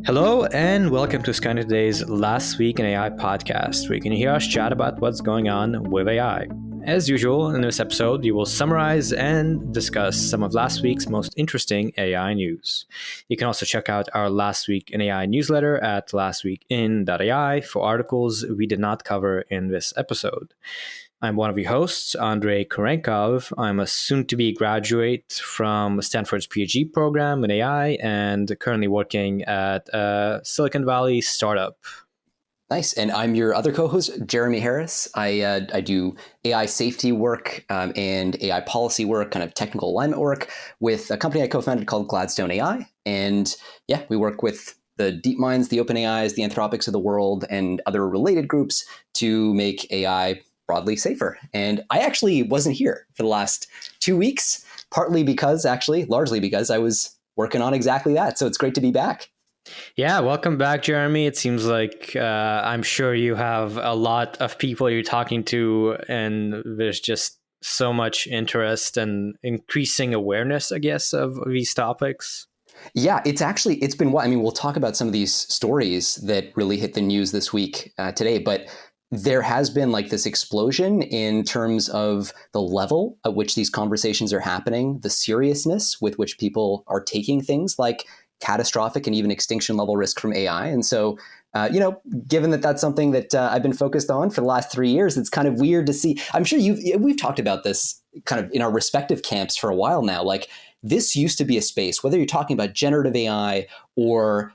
Hello and welcome to Skynet Today's Last Week in AI podcast, where you can hear us chat about what's going on with AI. As usual, in this episode, we will summarize and discuss some of last week's most interesting AI news. You can also check out our Last Week in AI newsletter at lastweekin.ai for articles we did not cover in this episode. I'm one of your hosts, Andrei Kurenkov. I'm a soon-to-be graduate from Stanford's PhD program in AI and currently working at a Silicon Valley startup. Nice. And I'm your other co-host, Jeremy Harris. I do AI safety work and AI policy work, kind of technical alignment work with a company I co-founded called Gladstone AI. And yeah, we work with the DeepMinds, the OpenAIs, the Anthropics of the world, and other related groups to make AI broadly safer. And I actually wasn't here for the last 2 weeks, largely because I was working on exactly that. So it's great to be back. Yeah, welcome back, Jeremy. It seems like I'm sure you have a lot of people you're talking to, and there's just so much interest and increasing awareness, I guess, of these topics. Yeah, it's been what, we'll talk about some of these stories that really hit the news this week today, but there has been like this explosion in terms of the level at which these conversations are happening, the seriousness with which people are taking things like catastrophic and even extinction level risk from AI. And so, given that that's something that I've been focused on for the last 3 years, it's kind of weird to see. I'm sure we've talked about this kind of in our respective camps for a while now. Like, this used to be a space, whether you're talking about generative AI or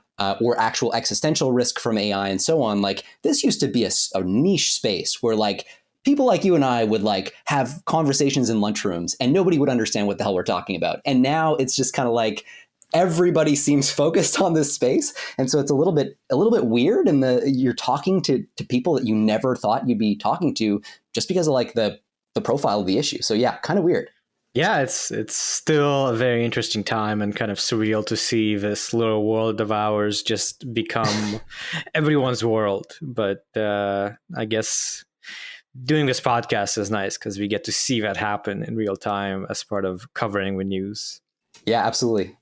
actual existential risk from AI and so on, like this used to be a niche space where like people like you and I would like have conversations in lunchrooms and nobody would understand what the hell we're talking about. And now it's just kind of like everybody seems focused on this space. And so it's a little bit weird, and you're talking to people that you never thought you'd be talking to just because of like the profile of the issue. So yeah, kind of weird. Yeah, it's still a very interesting time and kind of surreal to see this little world of ours just become everyone's world. But I guess doing this podcast is nice because we get to see that happen in real time as part of covering the news. Yeah, absolutely.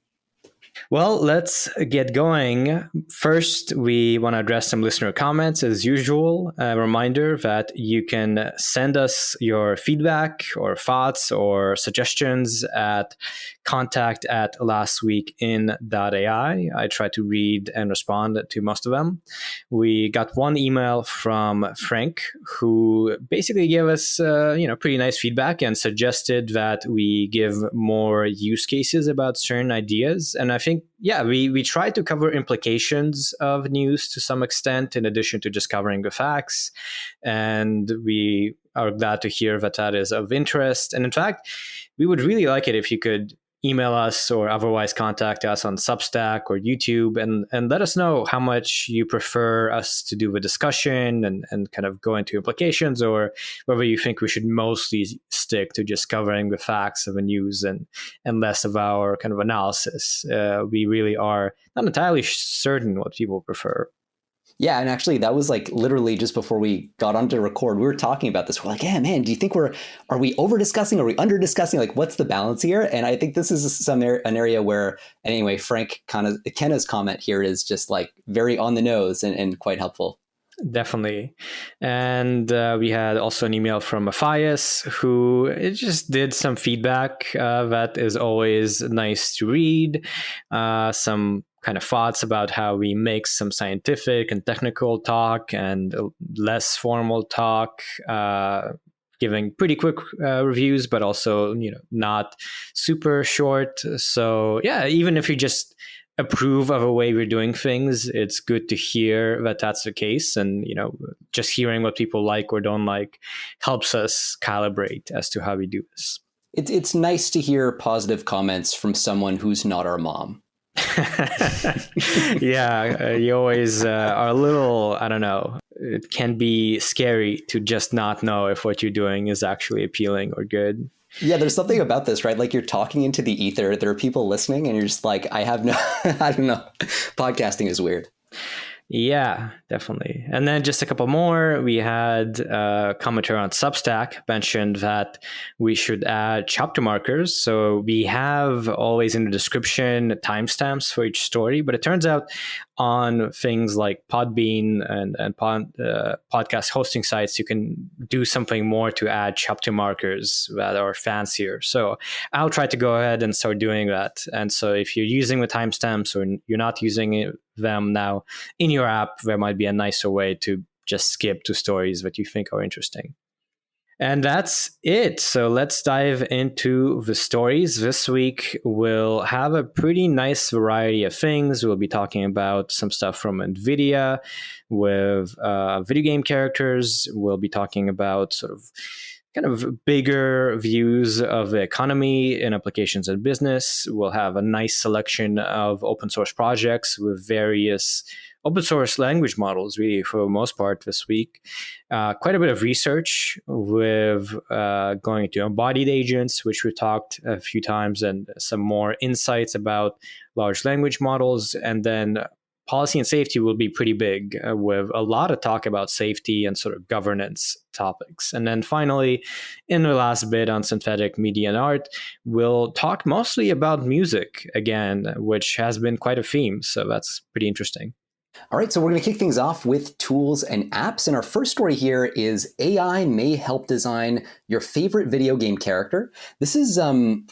Well, let's get going. First, we want to address some listener comments as usual. A reminder that you can send us your feedback or thoughts or suggestions at contact@lastweekin.ai. I try to read and respond to most of them. We got one email from Frank who basically gave us pretty nice feedback and suggested that we give more use cases about certain ideas. And I think, yeah, we try to cover implications of news to some extent, in addition to just covering the facts. And we are glad to hear that is of interest. And in fact, we would really like it if you could email us or otherwise contact us on Substack or YouTube and let us know how much you prefer us to do the discussion and kind of go into implications, or whether you think we should mostly stick to just covering the facts of the news and less of our kind of analysis. We really are not entirely certain what people prefer. Yeah, and actually that was like literally just before we got on to record, we were talking about this. We're like, yeah, man, do you think are we over discussing? Are we under discussing? Like, what's the balance here? And I think this is an area where, anyway, Kenna's comment here is just like very on the nose and quite helpful. Definitely. And we had also an email from Matthias who just did some feedback that is always nice to read. Some kind of thoughts about how we mix some scientific and technical talk and less formal talk, giving pretty quick reviews, but also, not super short. So yeah, even if you just approve of a way we're doing things, it's good to hear that that's the case. And, just hearing what people like or don't like helps us calibrate as to how we do this. It's nice to hear positive comments from someone who's not our mom. Yeah, you always are a little, I don't know, it can be scary to just not know if what you're doing is actually appealing or good. Yeah, there's something about this, right? Like you're talking into the ether, there are people listening and you're just like, I don't know. Podcasting is weird. Yeah, definitely. And then just a couple more. We had a commenter on Substack mentioned that we should add chapter markers. So we have always in the description timestamps for each story, but it turns out on things like Podbean and podcast hosting sites, you can do something more to add chapter markers that are fancier. So I'll try to go ahead and start doing that. And so if you're using the timestamps or you're not using them now in your app, there might be a nicer way to just skip to stories that you think are interesting. And that's it. So let's dive into the stories. This week, we'll have a pretty nice variety of things. We'll be talking about some stuff from Nvidia with video game characters. We'll be talking about sort of kind of bigger views of the economy and applications and business. We'll have a nice selection of open source projects with various open source language models, really, for the most part this week. Quite a bit of research with going into embodied agents, which we talked a few times, and some more insights about large language models. And then policy and safety will be pretty big, with a lot of talk about safety and sort of governance topics. And then finally, in the last bit on synthetic media and art, we'll talk mostly about music again, which has been quite a theme. So that's pretty interesting. All right, so we're going to kick things off with tools and apps. And our first story here is AI may help design your favorite video game character. This is,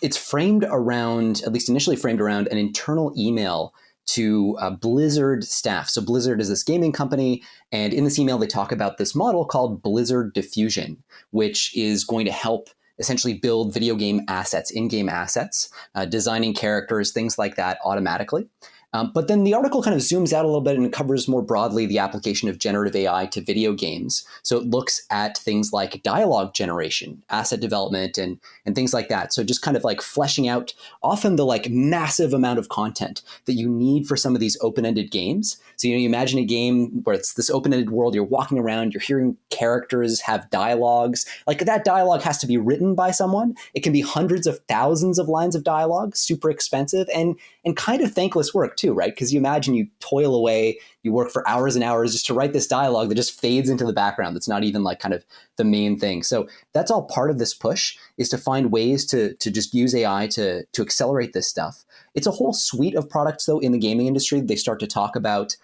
it's framed around, at least initially framed around, an internal email to Blizzard staff. So Blizzard is this gaming company, and in this email, they talk about this model called Blizzard Diffusion, which is going to help essentially build video game assets, in-game assets, designing characters, things like that automatically. But then the article kind of zooms out a little bit and covers more broadly the application of generative AI to video games. So it looks at things like dialogue generation, asset development, and things like that. So just kind of like fleshing out often the like massive amount of content that you need for some of these open-ended games. So, you imagine a game where it's this open-ended world, you're walking around, you're hearing characters have dialogues. Like that dialogue has to be written by someone. It can be hundreds of thousands of lines of dialogue, super expensive, and kind of thankless work too, right? Because you imagine you toil away, you work for hours and hours just to write this dialogue that just fades into the background. That's not even like kind of the main thing. So that's all part of this push, is to find ways to just use AI to accelerate this stuff. It's a whole suite of products though in the gaming industry they start to talk about.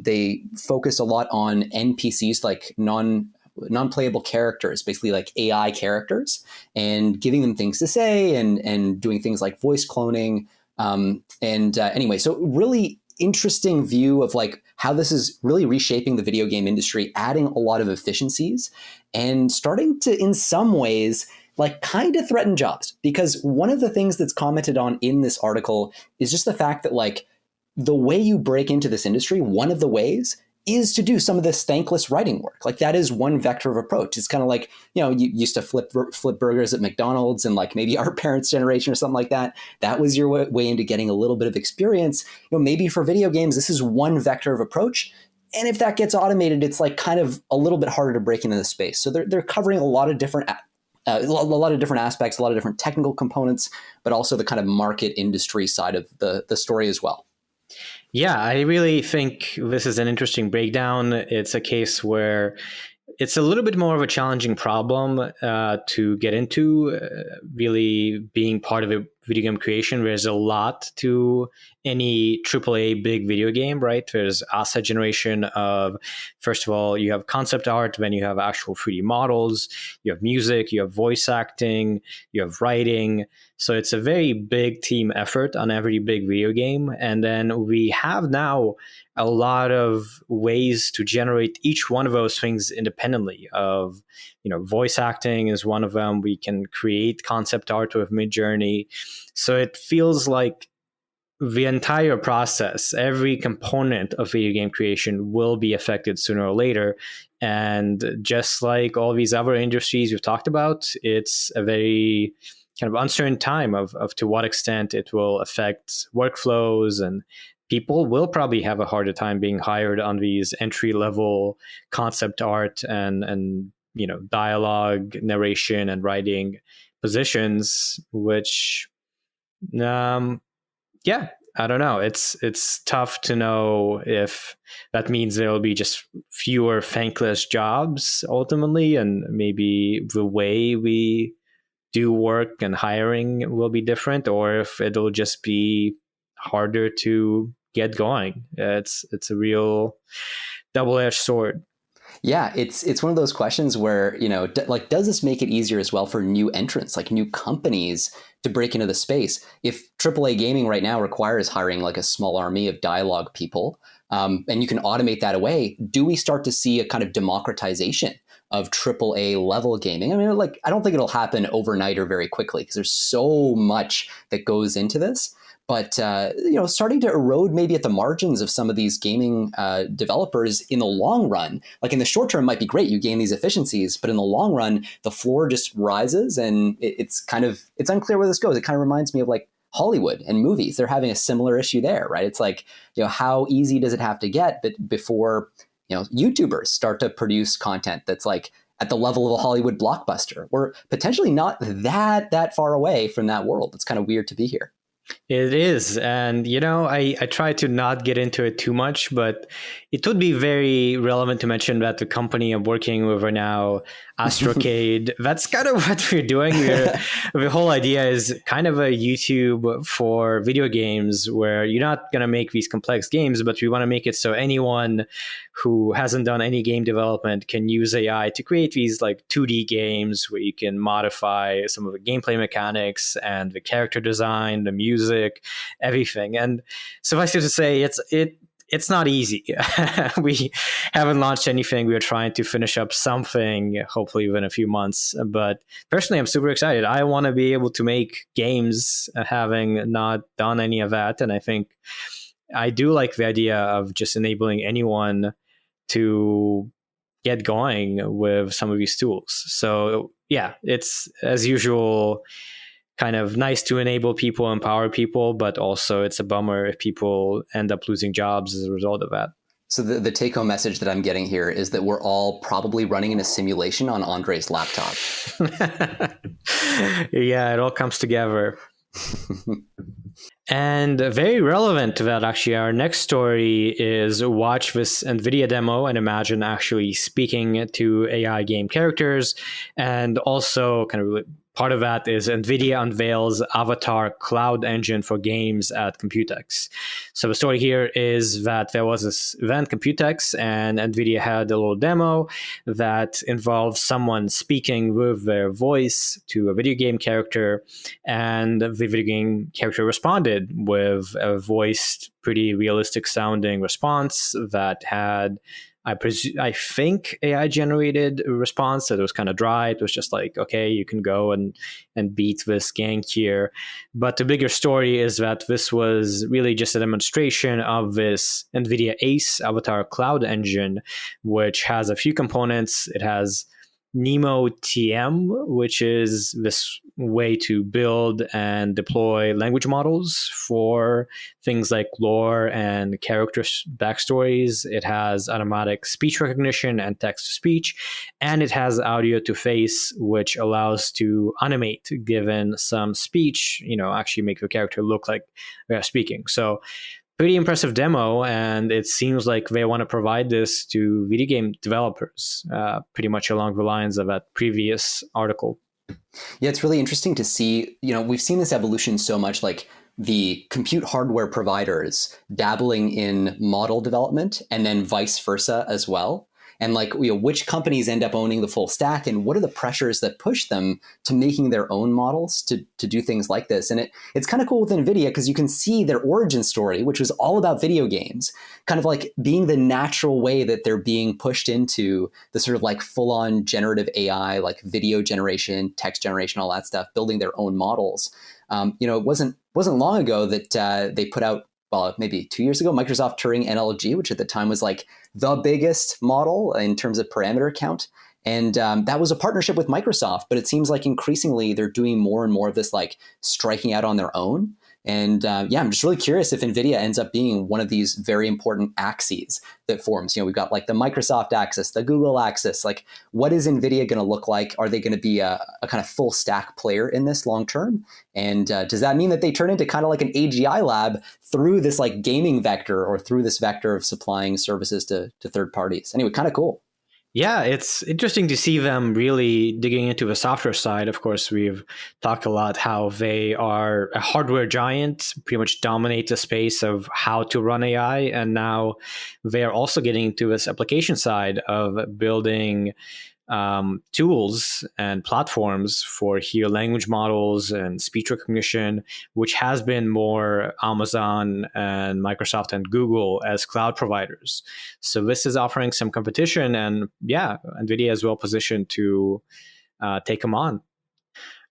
They focus a lot on NPCs, like non-playable characters, basically like AI characters, and giving them things to say and doing things like voice cloning. Anyway, so really interesting view of like how this is really reshaping the video game industry, adding a lot of efficiencies and starting to, in some ways, like kind of threaten jobs. Because one of the things that's commented on in this article is just the fact that like the way you break into this industry, one of the ways is to do some of this thankless writing work. Like that is one vector of approach. It's kind of like, you used to flip burgers at McDonald's and like maybe our parents' generation or something like that. That was your way into getting a little bit of experience. Maybe for video games, this is one vector of approach. And if that gets automated, it's like kind of a little bit harder to break into the space. So they're covering a lot of different aspects, a lot of different technical components, but also the kind of market industry side of the story as well. Yeah, I really think this is an interesting breakdown. It's a case where it's a little bit more of a challenging problem to get into, really being part of a video game creation. There's a lot to any AAA big video game, right? There's asset generation of, first of all, you have concept art, then you have actual 3D models, you have music, you have voice acting, you have writing. So it's a very big team effort on every big video game. And then we have now a lot of ways to generate each one of those things independently of, voice acting is one of them. We can create concept art with Midjourney. So it feels like the entire process, every component of video game creation will be affected sooner or later. And just like all these other industries we've talked about, it's a very kind of uncertain time of to what extent it will affect workflows, and people will probably have a harder time being hired on these entry-level concept art and dialogue, narration, and writing positions, which I don't know. It's tough to know if that means there will be just fewer thankless jobs ultimately, and maybe the way we do work and hiring will be different, or if it'll just be harder to get going. It's a real double-edged sword. Yeah, it's one of those questions where, like, does this make it easier as well for new entrants, like new companies to break into the space? If AAA gaming right now requires hiring like a small army of dialogue people, and you can automate that away, do we start to see a kind of democratization of AAA level gaming? I mean, like, I don't think it'll happen overnight or very quickly because there's so much that goes into this. But starting to erode maybe at the margins of some of these gaming developers in the long run. Like in the short term might be great, you gain these efficiencies, but in the long run, the floor just rises, and it's unclear where this goes. It kind of reminds me of like Hollywood and movies. They're having a similar issue there, right? It's like, how easy does it have to get before YouTubers start to produce content that's like at the level of a Hollywood blockbuster? We're potentially not that far away from that world. It's kind of weird to be here. It is. And, I try to not get into it too much, but it would be very relevant to mention that the company I'm working with right now, Astrocade, that's kind of what we're doing. The whole idea is kind of a YouTube for video games where you're not going to make these complex games, but we want to make it so anyone who hasn't done any game development can use AI to create these like 2D games where you can modify some of the gameplay mechanics and the character design, the music, everything. And suffice it to say, it's not easy. We haven't launched anything. We are trying to finish up something, hopefully within a few months. But personally, I'm super excited. I want to be able to make games, having not done any of that. And I think I do like the idea of just enabling anyone to get going with some of these tools. So yeah, it's as usual, kind of nice to enable people, empower people, but also it's a bummer if people end up losing jobs as a result of that. So the take-home message that I'm getting here is that we're all probably running in a simulation on Andre's laptop. Yeah, it all comes together. And very relevant to that, actually, our next story is watch this Nvidia demo and imagine actually speaking to AI game characters. And also kind of part of that is Nvidia unveils avatar cloud engine for games at Computex. So the story here is that there was this event, Computex, and Nvidia had a little demo that involved someone speaking with their voice to a video game character, and the video game character responded with a voiced, pretty realistic sounding response that had, I think, AI-generated response. That it was kind of dry. It was just like, okay, you can go and beat this gang here. But the bigger story is that this was really just a demonstration of this NVIDIA ACE Avatar Cloud Engine, which has a few components. It has Nemo TM, which is this way to build and deploy language models for things like lore and character backstories. It has automatic speech recognition and text-to-speech, and it has audio to face, which allows to animate given some speech, actually make the character look like they're speaking. So pretty impressive demo, and it seems like they want to provide this to video game developers, pretty much along the lines of that previous article. Yeah, it's really interesting to see, we've seen this evolution so much, like the compute hardware providers dabbling in model development and then vice versa as well. And like, which companies end up owning the full stack, and what are the pressures that push them to making their own models to do things like this? And it's kind of cool with NVIDIA because you can see their origin story, which was all about video games, kind of like being the natural way that they're being pushed into the sort of like full-on generative AI, like video generation, text generation, all that stuff, building their own models. It wasn't long ago that they put out, well, maybe 2 years ago, Microsoft Turing NLG, which at the time was like the biggest model in terms of parameter count. And that was a partnership with Microsoft, but it seems like increasingly they're doing more and more of this, like striking out on their own. And yeah, I'm just really curious if NVIDIA ends up being one of these very important axes that forms. We've got like the Microsoft axis, the Google axis. Like, what is NVIDIA going to look like? Are they going to be a kind of full stack player in this long term? And does that mean that they turn into kind of like an AGI lab through this like gaming vector, or through this vector of supplying services to third parties? Anyway, kind of cool. Yeah, it's interesting to see them really digging into the software side. Of course, we've talked a lot how they are a hardware giant, pretty much dominate the space of how to run AI. And now they are also getting into this application side of building tools and platforms for here language models and speech recognition, which has been more Amazon and Microsoft and Google as cloud providers. So this is offering some competition, and yeah, NVIDIA is well positioned to take them on.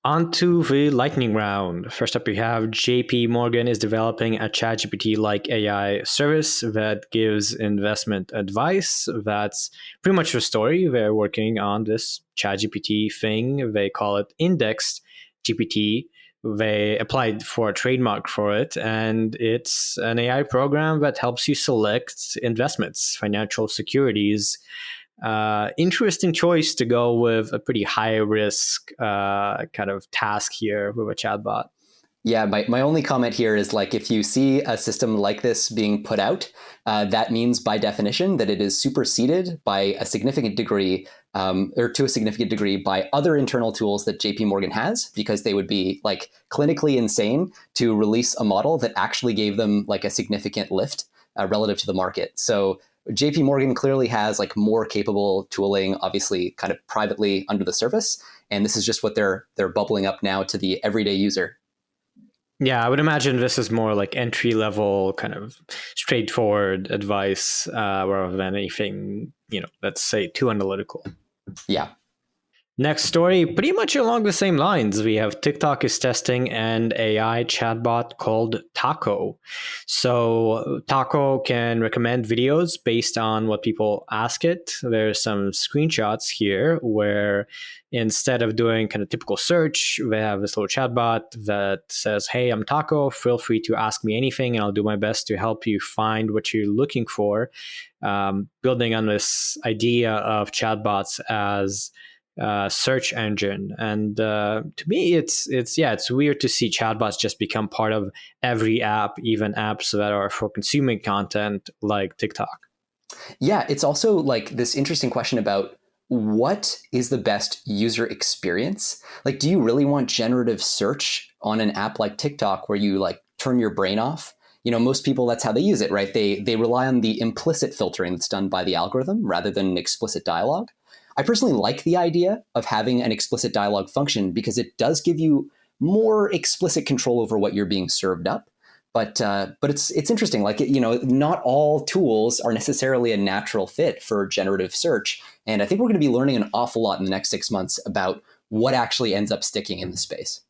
On to the lightning round. First up, we have JPMorgan is developing a ChatGPT-like AI service that gives investment advice. That's pretty much the story. They're working on this ChatGPT thing. They call it Indexed GPT. They applied for a trademark for it, and it's an AI program that helps you select investments, financial securities. Interesting choice to go with a pretty high risk kind of task here with a chatbot. Yeah, my only comment here is like, if you see a system like this being put out, that means by definition that it is superseded by a significant degree, or to a significant degree, by other internal tools that JPMorgan has, because they would be like clinically insane to release a model that actually gave them like a significant lift relative to the market. So JPMorgan clearly has like more capable tooling, obviously kind of privately under the surface. And this is just what they're bubbling up now to the everyday user. Yeah, I would imagine this is more like entry level, kind of straightforward advice rather than anything, let's say too analytical. Yeah. Next story, pretty much along the same lines. We have TikTok is testing an AI chatbot called Tako. So Tako can recommend videos based on what people ask it. There's some screenshots here where instead of doing kind of typical search, they have this little chatbot that says, "Hey, I'm Tako. Feel free to ask me anything, and I'll do my best to help you find what you're looking for." Building on this idea of chatbots as search engine. And to me, it's weird to see chatbots just become part of every app, even apps that are for consuming content like TikTok. Yeah, it's also like this interesting question about what is the best user experience? Like, do you really want generative search on an app like TikTok where you like turn your brain off? Most people, that's how they use it, right? They rely on the implicit filtering that's done by the algorithm rather than explicit dialogue. I personally like the idea of having an explicit dialogue function because it does give you more explicit control over what you're being served up. But it's interesting. Like, not all tools are necessarily a natural fit for generative search. And I think we're going to be learning an awful lot in the next 6 months about what actually ends up sticking in the space.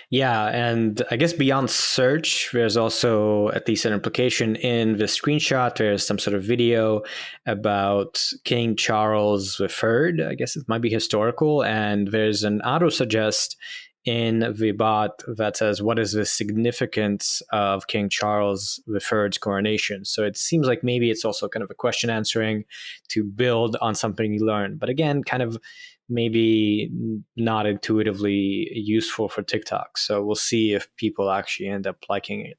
Yeah, and I guess beyond search, there's also at least an implication in the screenshot. There's some sort of video about King Charles III. I guess it might be historical. And there's an auto-suggest in the bot that says, what is the significance of King Charles III's coronation? So it seems like maybe it's also kind of a question answering to build on something you learn. But again, kind of maybe not intuitively useful for TikTok. So we'll see if people actually end up liking it.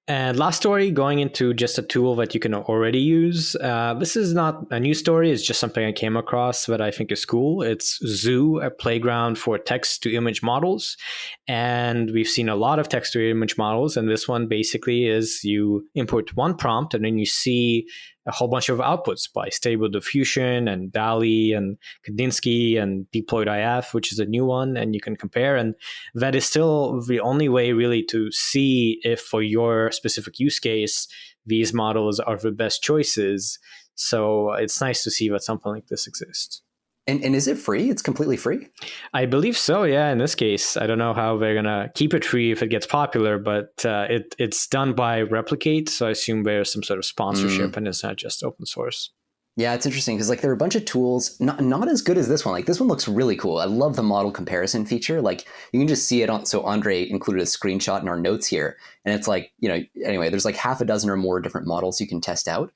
And last story, going into just a tool that you can already use. This is not a new story. It's just something I came across that I think is cool. It's Zoo, a playground for text-to-image models. And we've seen a lot of text-to-image models. And this one basically is you input one prompt and then you see a whole bunch of outputs by Stable Diffusion and DALL-E and Kandinsky and Deployed IF, which is a new one, and you can compare. And that is still the only way really to see if for your specific use case, these models are the best choices. So it's nice to see that something like this exists. And is it free? It's completely free? I believe so, yeah, in this case. I don't know how they're going to keep it free if it gets popular, but it's done by Replicate, so I assume there's some sort of sponsorship and it's not just open source. Yeah, it's interesting because like there are a bunch of tools, not as good as this one. Like this one looks really cool. I love the model comparison feature. Like you can just see it on. So Andre included a screenshot in our notes here, and it's like anyway, there's like half a dozen or more different models you can test out.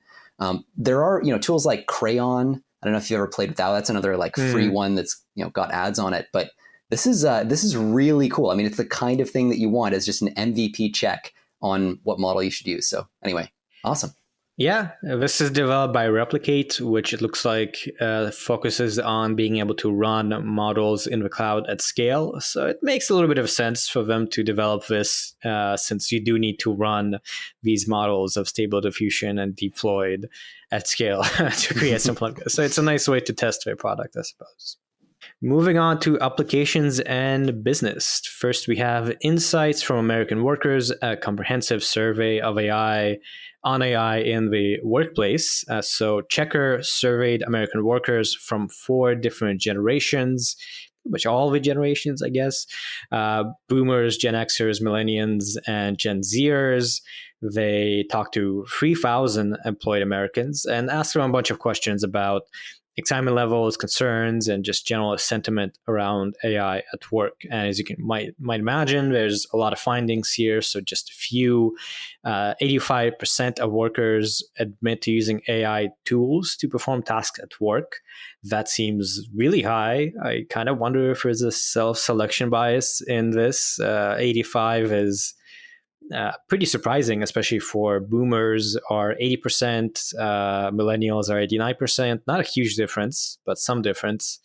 There are tools like Crayon. I don't know if you ever played with that. That's another like free one that's got ads on it. But this is really cool. I mean, it's the kind of thing that you want as just an MVP check on what model you should use. So anyway, awesome. Yeah, this is developed by Replicate, which it looks like focuses on being able to run models in the cloud at scale. So it makes a little bit of sense for them to develop this, since you do need to run these models of Stable Diffusion and deployed at scale to create something like this. So it's a nice way to test their product, I suppose. Moving on to applications and business. First, we have Insights from American Workers, a comprehensive survey of AI on AI in the workplace. So Checker surveyed American workers from 4 different generations, which all the generations, I guess, boomers, Gen Xers, millennials, and Gen Zers. They talked to 3,000 employed Americans and asked them a bunch of questions about excitement levels, concerns, and just general sentiment around AI at work. And as you might imagine, there's a lot of findings here. So just a few, 85% of workers admit to using AI tools to perform tasks at work. That seems really high. I kind of wonder if there's a self-selection bias in this. 85 is pretty surprising, especially for boomers are 80%, millennials are 89%. Not a huge difference, but some difference.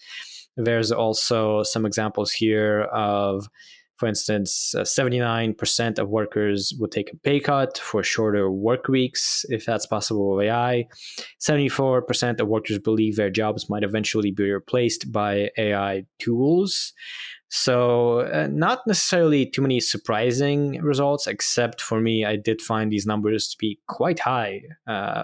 There's also some examples here of, for instance, 79% of workers would take a pay cut for shorter work weeks, if that's possible with AI. 74% of workers believe their jobs might eventually be replaced by AI tools. So not necessarily too many surprising results, except for me, I did find these numbers to be quite high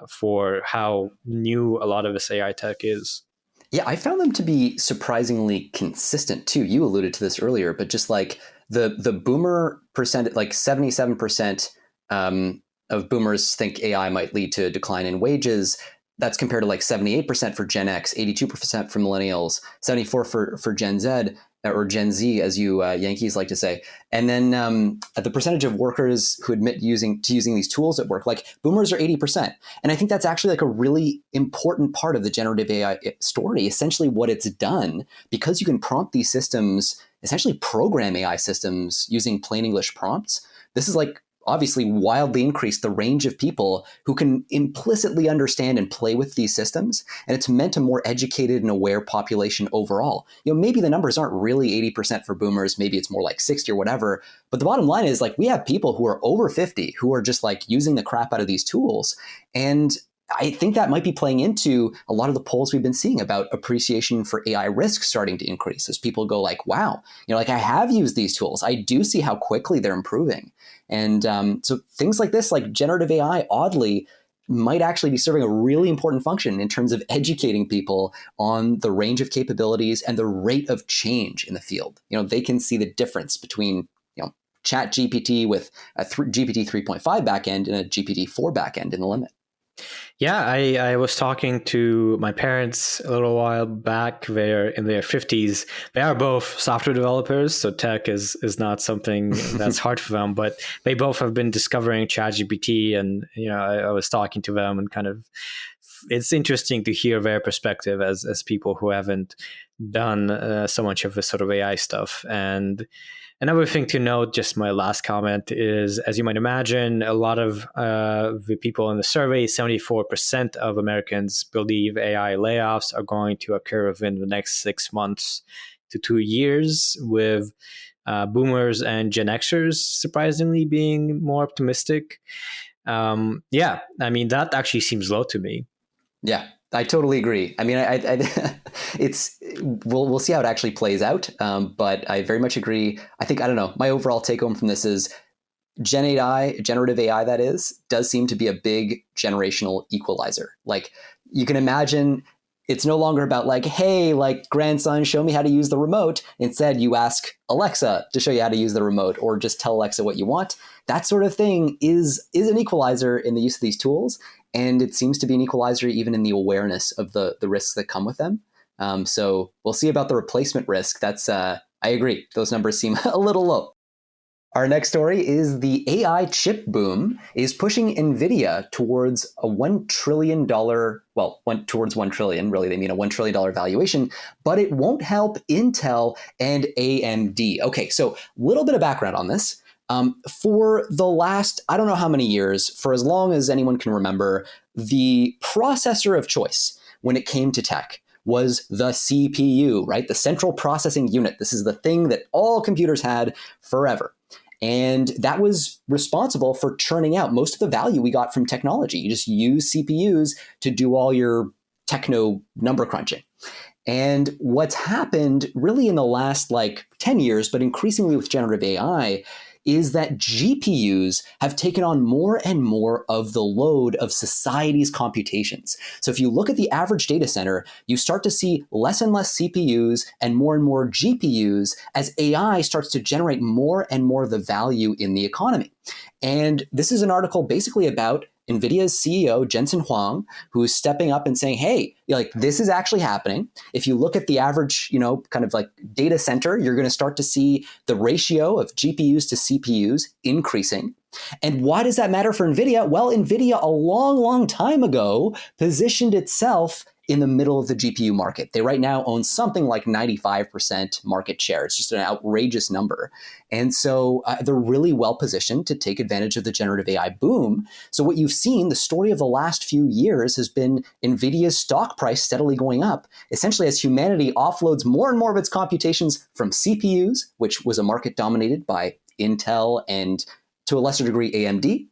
for how new a lot of this AI tech is. Yeah, I found them to be surprisingly consistent too. You alluded to this earlier, but just like the boomer percent, like 77% of boomers think AI might lead to a decline in wages. That's compared to like 78% for Gen X, 82% for millennials, 74% for Gen Z, or Gen Z, as you Yankees like to say. And then the percentage of workers who admit using these tools at work, like boomers are 80%. And I think that's actually like a really important part of the generative AI story. Essentially what it's done, because you can prompt these systems, essentially program AI systems using plain English prompts. This is like obviously wildly increased the range of people who can implicitly understand and play with these systems. And it's meant a more educated and aware population overall. Maybe the numbers aren't really 80% for boomers, maybe it's more like 60 or whatever. But the bottom line is like we have people who are over 50 who are just like using the crap out of these tools. And I think that might be playing into a lot of the polls we've been seeing about appreciation for AI risk starting to increase as people go like, wow, like I have used these tools. I do see how quickly they're improving. And so things like this, like generative AI, oddly, might actually be serving a really important function in terms of educating people on the range of capabilities and the rate of change in the field. They can see the difference between ChatGPT with a GPT 3.5 backend and a GPT-4 backend in the limit. Yeah, I was talking to my parents a little while back. They're in their 50s. They are both software developers, so tech is not something that's hard for them, but they both have been discovering ChatGPT, and I was talking to them, and kind of it's interesting to hear their perspective as people who haven't done so much of this sort of AI stuff. And another thing to note, just my last comment, is, as you might imagine, a lot of the people in the survey, 74% of Americans believe AI layoffs are going to occur within the next 6 months to 2 years, with boomers and Gen Xers surprisingly being more optimistic. Yeah, I mean, that actually seems low to me. Yeah, I totally agree. I mean, we'll see how it actually plays out. But I very much agree. I don't know. My overall take home from this is generative AI, that is, does seem to be a big generational equalizer. Like you can imagine It's no longer about like, hey, like grandson, show me how to use the remote. Instead, you ask Alexa to show you how to use the remote, or just tell Alexa what you want. That sort of thing is an equalizer in the use of these tools. And it seems to be an equalizer even in the awareness of the risks that come with them. So we'll see about the replacement risk. That's I agree. Those numbers seem a little low. Our next story is the AI chip boom is pushing Nvidia towards a $1 trillion, towards 1 trillion, really they mean a $1 trillion valuation, but it won't help Intel and AMD. Okay, so a little bit of background on this. For the last, I don't know how many years, for as long as anyone can remember, the processor of choice when it came to tech was the CPU, right? The central processing unit. This is the thing that all computers had forever. And that was responsible for churning out most of the value we got from technology. You just use CPUs to do all your techno number crunching. And what's happened really in the last 10 years, but increasingly with generative AI, is that GPUs have taken on more and more of the load of society's computations. So if you look at the average data center, you start to see less and less CPUs and more GPUs as AI starts to generate more and more of the value in the economy. And this is an article basically about NVIDIA's CEO, Jensen Huang, who is stepping up and saying, hey, this is actually happening. If you look at the average, data center, you're going to start to see the ratio of GPUs to CPUs increasing. And why does that matter for NVIDIA? Well, NVIDIA a long, long time ago positioned itself in the middle of the GPU market. They right now own something like 95% market share. It's just an outrageous number. And so they're really well positioned to take advantage of the generative AI boom. So what you've seen, the story of the last few years has been NVIDIA's stock price steadily going up, essentially as humanity offloads more and more of its computations from CPUs, which was a market dominated by Intel and to a lesser degree AMD,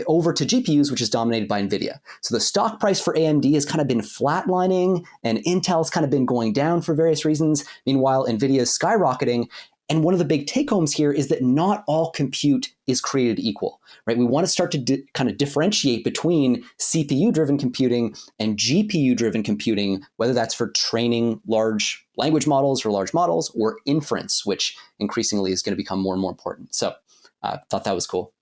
over to GPUs, which is dominated by NVIDIA. So the stock price for AMD has kind of been flatlining, and Intel's kind of been going down for various reasons. Meanwhile, NVIDIA is skyrocketing. And one of the big take-homes here is that not all compute is created equal, right? We want to start to kind of differentiate between CPU-driven computing and GPU-driven computing, whether that's for training large language models or large models, or inference, which increasingly is going to become more and more important. So I thought that was cool.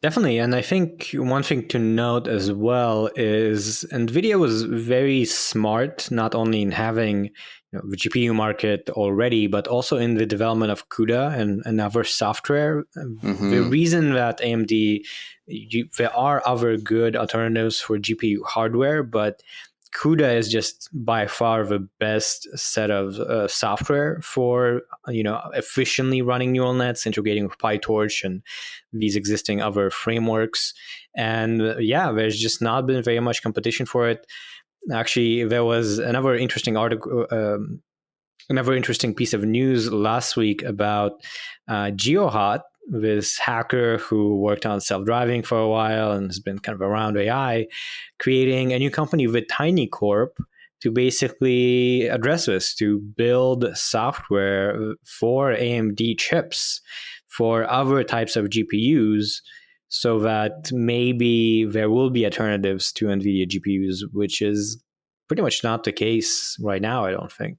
Definitely. And I think one thing to note as well is NVIDIA was very smart, not only in having the GPU market already, but also in the development of CUDA and other software. Mm-hmm. The reason that AMD, there are other good alternatives for GPU hardware, but CUDA is just by far the best set of software for efficiently running neural nets, integrating with PyTorch and these existing other frameworks. And there's just not been very much competition for it. Actually, there was another interesting article, another interesting piece of news last week about GeoHot, this hacker who worked on self-driving for a while and has been kind of around AI, creating a new company with Tiny Corp to basically address this, to build software for AMD chips for other types of GPUs, so that maybe there will be alternatives to NVIDIA GPUs, which is pretty much not the case right now, I don't think.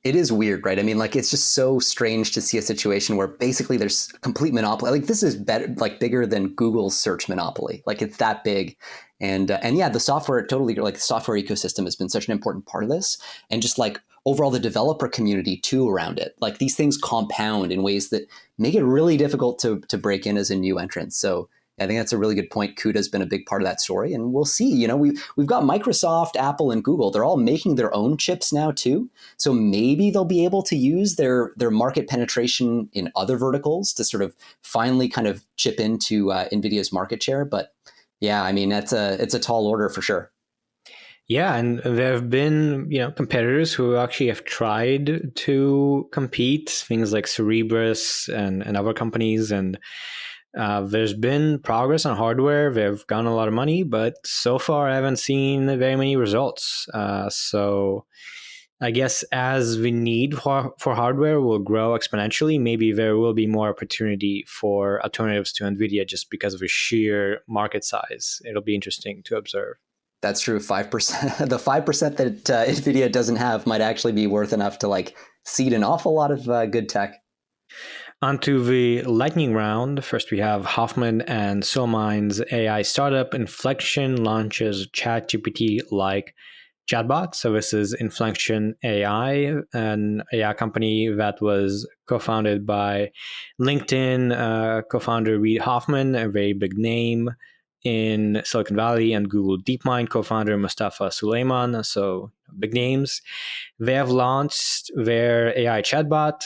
It is weird, right? I mean, it's just so strange to see a situation where basically there's a complete monopoly. This is better, bigger than Google's search monopoly. It's that big. And the software totally, the software ecosystem has been such an important part of this. And just overall the developer community too around it. These things compound in ways that make it really difficult to break in as a new entrant. So I think that's a really good point. CUDA has been a big part of that story, and we'll see. We've got Microsoft, Apple, and Google. They're all making their own chips now too. So maybe they'll be able to use their market penetration in other verticals to sort of finally kind of chip into NVIDIA's market share. But yeah, I mean it's a tall order for sure. Yeah, and there have been competitors who actually have tried to compete, things like Cerebras and other companies, and there's been progress on hardware. They've gotten a lot of money, but so far I haven't seen very many results. So I guess as the need for hardware will grow exponentially, maybe there will be more opportunity for alternatives to NVIDIA just because of the sheer market size. It'll be interesting to observe. That's true. 5%, the 5% that Nvidia doesn't have might actually be worth enough to like seed an awful lot of good tech. Onto the lightning round. First, we have Hoffman and Suleyman's AI startup Inflection launches ChatGPT-like Chatbot. So this is Inflection AI, an AI company that was co-founded by LinkedIn co-founder Reid Hoffman, a very big name in Silicon Valley, and Google DeepMind co-founder Mustafa Suleyman. So big names. They have launched their AI chatbot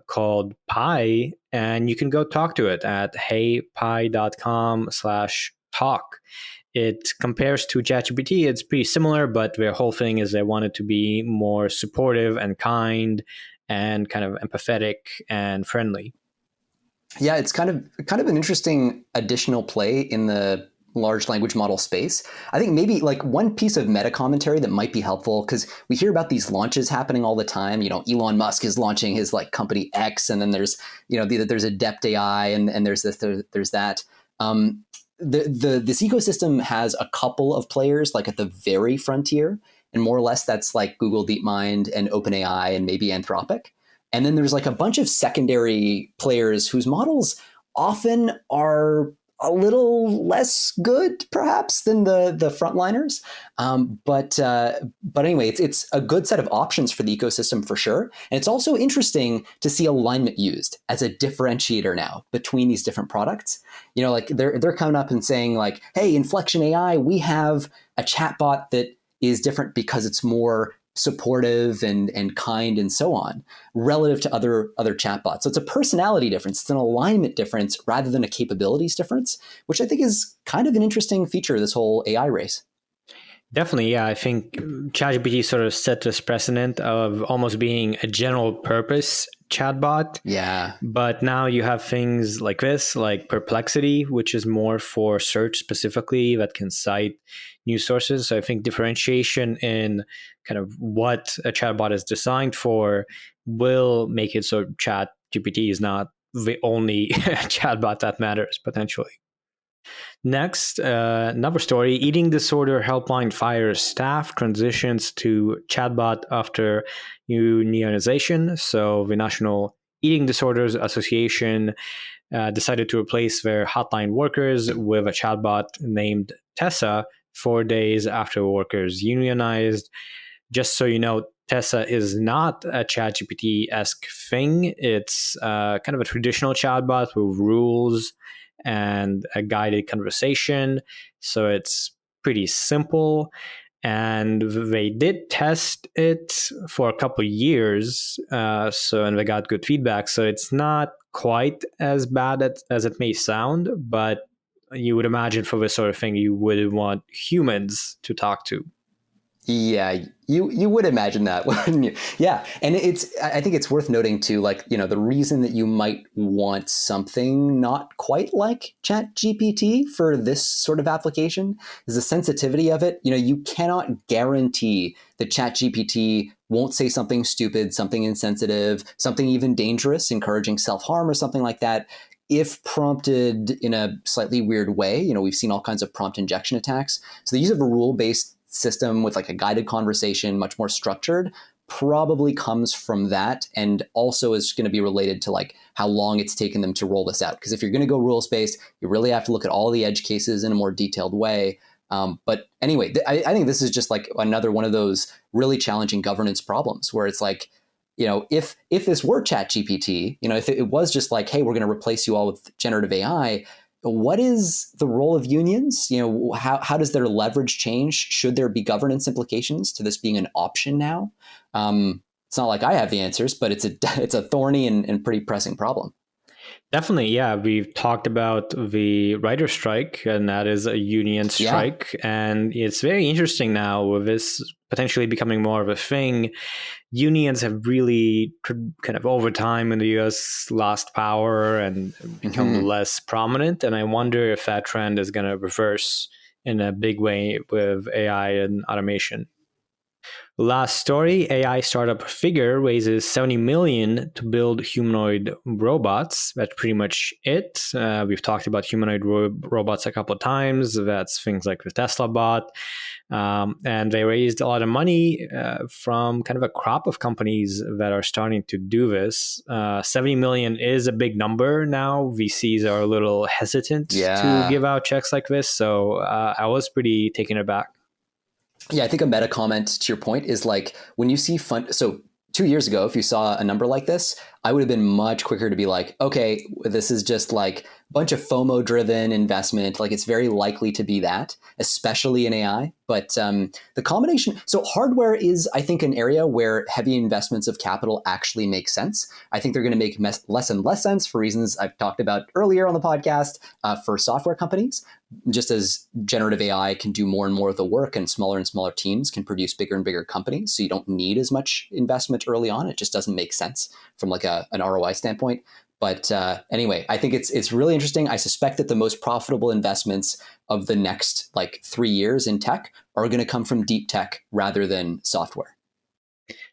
called Pi, and you can go talk to it at heypi.com/talk. It compares to ChatGPT. It's pretty similar, but their whole thing is they want it to be more supportive and kind and kind of empathetic and friendly. Yeah, it's kind of an interesting additional play in the large language model space. I think maybe like one piece of meta commentary that might be helpful, because we hear about these launches happening all the time. You know, Elon Musk is launching his like company X, and then there's, you know, there's Adept.A.I and there's this, there's that. This ecosystem has a couple of players like at the very frontier, and more or less that's like Google DeepMind and OpenAI and maybe Anthropic. And then there's like a bunch of secondary players whose models often are a little less good, perhaps, than the frontliners. But anyway, it's a good set of options for the ecosystem for sure. And it's also interesting to see alignment used as a differentiator now between these different products. You know, like they're coming up and saying like, hey, Inflection AI, we have a chatbot that is different because it's more supportive and kind and so on relative to other chatbots. So it's a personality difference. It's an alignment difference rather than a capabilities difference, which I think is kind of an interesting feature of this whole AI race. Definitely, yeah. I think ChatGPT sort of set this precedent of almost being a general purpose chatbot. Yeah. But now you have things like this, like Perplexity, which is more for search specifically, that can cite news sources. So I think differentiation in kind of what a chatbot is designed for will make it so ChatGPT is not the only chatbot that matters potentially. Next, another story. Eating disorder helpline fires staff, transitions to chatbot after unionization. So the National Eating Disorders Association decided to replace their hotline workers with a chatbot named Tessa 4 days after workers unionized. Just so you know, Tessa is not a ChatGPT-esque thing. It's kind of a traditional chatbot with rules and a guided conversation. So it's pretty simple. And they did test it for a couple of years. And they got good feedback. So it's not quite as bad as it may sound, but you would imagine for this sort of thing, you would want humans to talk to. Yeah, you would imagine that, wouldn't you? Yeah, and I think it's worth noting too, like, you know, the reason that you might want something not quite like ChatGPT for this sort of application is the sensitivity of it. You know, you cannot guarantee that ChatGPT won't say something stupid, something insensitive, something even dangerous, encouraging self-harm or something like that, if prompted in a slightly weird way. You know, we've seen all kinds of prompt injection attacks. So the use of a rule-based system with like a guided conversation, much more structured, probably comes from that, and also is going to be related to like how long it's taken them to roll this out. Because if you're going to go rules-based, you really have to look at all the edge cases in a more detailed way. But anyway, I think this is just like another one of those really challenging governance problems where it's like, you know, if this were ChatGPT, you know, if it was just like, hey, we're going to replace you all with generative AI, what is the role of unions? You know, how does their leverage change? Should there be governance implications to this being an option now? It's not like I have the answers, but it's a thorny and pretty pressing problem. Definitely, yeah. We've talked about the writer strike, and that is a union strike. Yeah. And it's very interesting now with this potentially becoming more of a thing. Unions have really kind of over time in the US lost power and become less prominent. And I wonder if that trend is going to reverse in a big way with AI and automation. Last story, AI startup Figure raises 70 million to build humanoid robots. That's pretty much it. We've talked about humanoid robots a couple of times. That's things like the Tesla bot. And they raised a lot of money from kind of a crop of companies that are starting to do this. 70 million is a big number now. VCs are a little hesitant to give out checks like this. So I was pretty taken aback. Yeah, I think a meta comment to your point is like when you see so 2 years ago, if you saw a number like this, I would have been much quicker to be like, okay, this is just like a bunch of FOMO driven investment. Like it's very likely to be that, especially in AI. But the combination, so hardware is, I think, an area where heavy investments of capital actually make sense. I think they're going to make less and less sense for reasons I've talked about earlier on the podcast for software companies. Just as generative AI can do more and more of the work and smaller teams can produce bigger and bigger companies. So you don't need as much investment early on. It just doesn't make sense from like an ROI standpoint. But anyway, I think it's really interesting. I suspect that the most profitable investments of the next like 3 years in tech are going to come from deep tech rather than software.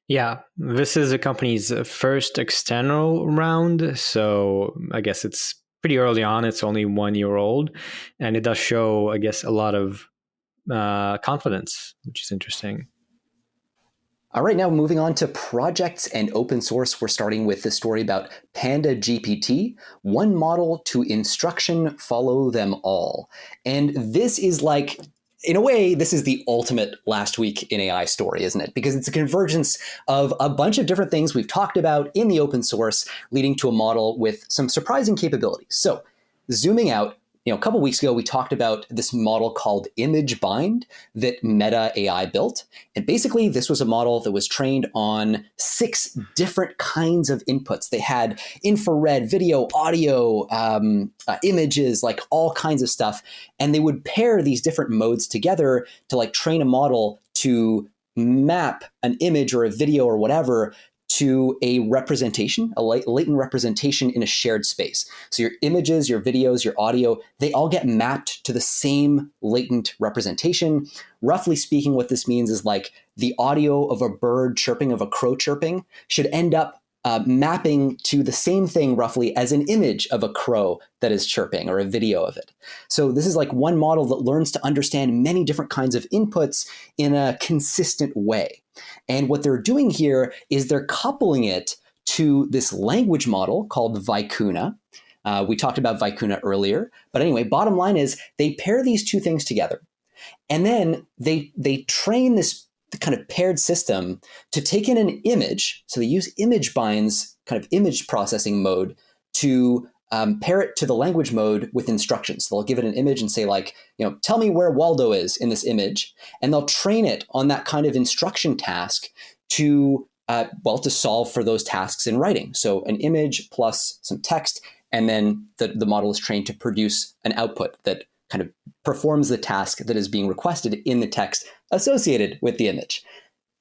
Yeah, this is a company's first external round. So I guess it's pretty early on. It's only 1 year old. And it does show, I guess, a lot of confidence, which is interesting. All right, now moving on to projects and open source. We're starting with the story about PandaGPT, one model to instruction follow them all. And this is like, in a way, this is the ultimate last week in AI story, isn't it? Because it's a convergence of a bunch of different things we've talked about in the open source, leading to a model with some surprising capabilities. So zooming out, a couple of weeks ago, we talked about this model called ImageBind that Meta AI built. And basically, this was a model that was trained on 6 different kinds of inputs. They had infrared, video, audio, images, like all kinds of stuff. And they would pair these different modes together to like train a model to map an image or a video or whatever to a representation, a latent representation in a shared space. So your images, your videos, your audio, they all get mapped to the same latent representation. Roughly speaking, what this means is like the audio of a bird chirping, of a crow chirping, should end up mapping to the same thing roughly as an image of a crow that is chirping or a video of it. So this is like one model that learns to understand many different kinds of inputs in a consistent way. And what they're doing here is they're coupling it to this language model called Vicuna. We talked about Vicuna earlier. But anyway, bottom line is they pair these two things together. And then they train this kind of paired system to take in an image. So they use ImageBind's kind of image processing mode to pair it to the language mode with instructions. So they'll give it an image and say like, tell me where Waldo is in this image. And they'll train it on that kind of instruction task to solve for those tasks in writing. So an image plus some text, and then the model is trained to produce an output that kind of performs the task that is being requested in the text associated with the image.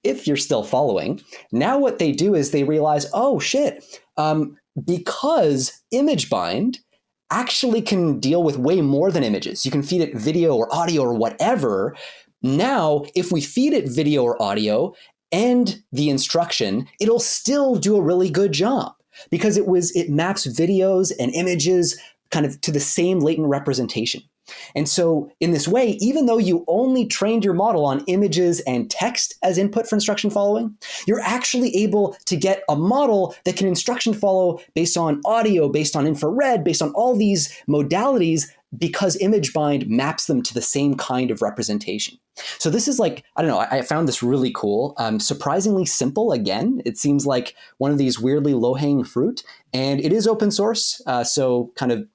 If you're still following, now what they do is they realize, oh shit, because ImageBind actually can deal with way more than images. You can feed it video or audio or whatever. Now, if we feed it video or audio and the instruction, it'll still do a really good job because it maps videos and images kind of to the same latent representation. And so in this way, even though you only trained your model on images and text as input for instruction following, you're actually able to get a model that can instruction follow based on audio, based on infrared, based on all these modalities, because ImageBind maps them to the same kind of representation. So this is like, I don't know, I found this really cool, surprisingly simple. Again, it seems like one of these weirdly low-hanging fruit, and it is open source. So kind of,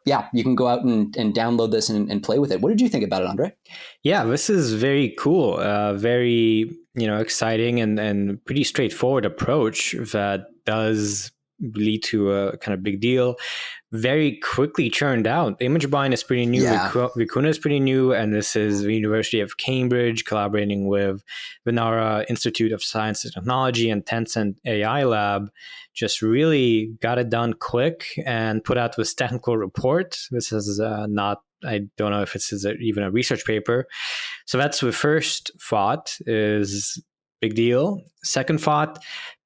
yeah, you can go out and download this and play with it. What did you think about it, Andre? Yeah, this is very cool, very exciting and pretty straightforward approach that does lead to a kind of big deal. Very quickly churned out. ImageBind is pretty new. Yeah. Vicuna is pretty new, and this is the University of Cambridge collaborating with Venara Institute of Science and Technology and Tencent AI Lab. Just really got it done quick and put out this technical report. This is not, I don't know if this is even a research paper. So that's the first thought is big deal. Second thought,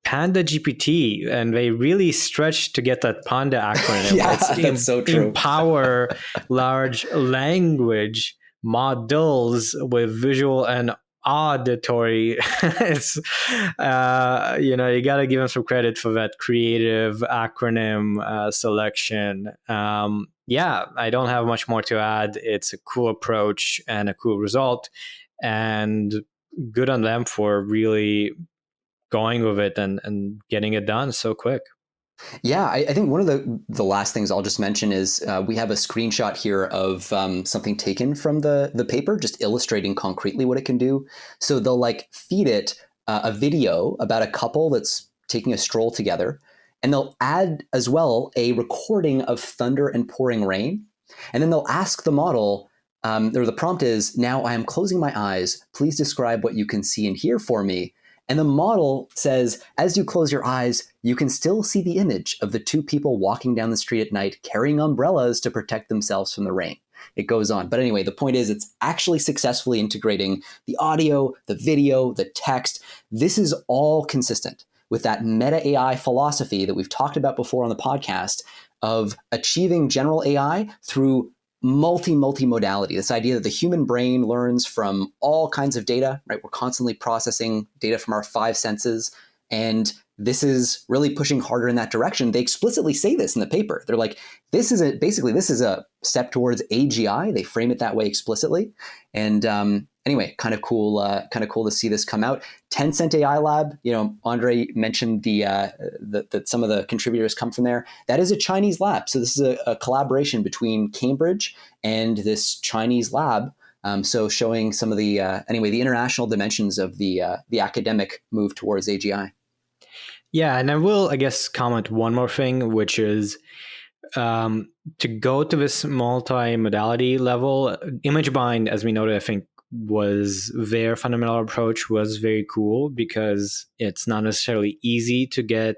PandaGPT, and they really stretched to get that Panda acronym. Yeah, that's so true. Empower large language models with visual and auditory. It's you got to give them some credit for that creative acronym selection. I don't have much more to add. It's a cool approach and a cool result, and good on them for really going with it and getting it done so quick. Yeah, I think one of the last things I'll just mention is we have a screenshot here of something taken from the paper, just illustrating concretely what it can do. So they'll like feed it a video about a couple that's taking a stroll together, and they'll add as well a recording of thunder and pouring rain. And then they'll ask the model, or the prompt is, now I am closing my eyes. Please describe what you can see and hear for me. And the model says, as you close your eyes, you can still see the image of the two people walking down the street at night carrying umbrellas to protect themselves from the rain. It goes on. But anyway, the point is it's actually successfully integrating the audio, the video, the text. This is all consistent with that meta AI philosophy that we've talked about before on the podcast of achieving general AI through multimodality, this idea that the human brain learns from all kinds of data, right? We're constantly processing data from our five senses, and this is really pushing harder in that direction. They explicitly say this in the paper. They're like, this is a step towards AGI. They frame it that way explicitly. And anyway, kind of cool to see this come out. Tencent AI Lab, Andre mentioned that some of the contributors come from there. That is a Chinese lab. So this is a collaboration between Cambridge and this Chinese lab. So showing some of the international dimensions of the academic move towards AGI. Yeah, and I will, I guess, comment one more thing, which is to go to this multi-modality level. ImageBind, as we noted, I think was their fundamental approach was very cool because it's not necessarily easy to get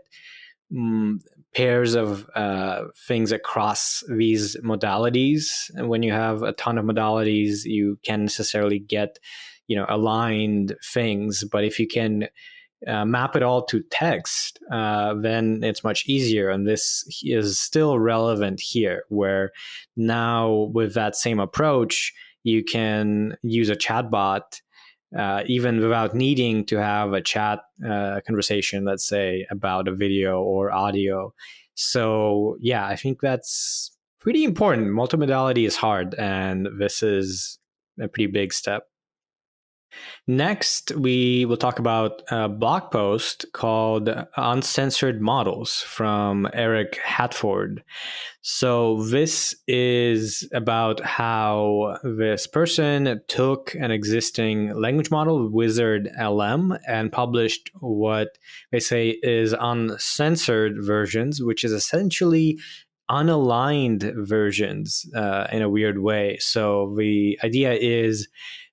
pairs of things across these modalities. And when you have a ton of modalities, you can't necessarily get aligned things. But if you can map it all to text, then it's much easier. And this is still relevant here, where now with that same approach, you can use a chatbot even without needing to have a chat conversation, let's say, about a video or audio. So yeah, I think that's pretty important. Multimodality is hard, and this is a pretty big step. Next, we will talk about a blog post called Uncensored Models from Eric Hatford. So this is about how this person took an existing language model, Wizard LM, and published what they say is uncensored versions, which is essentially unaligned versions in a weird way. So the idea is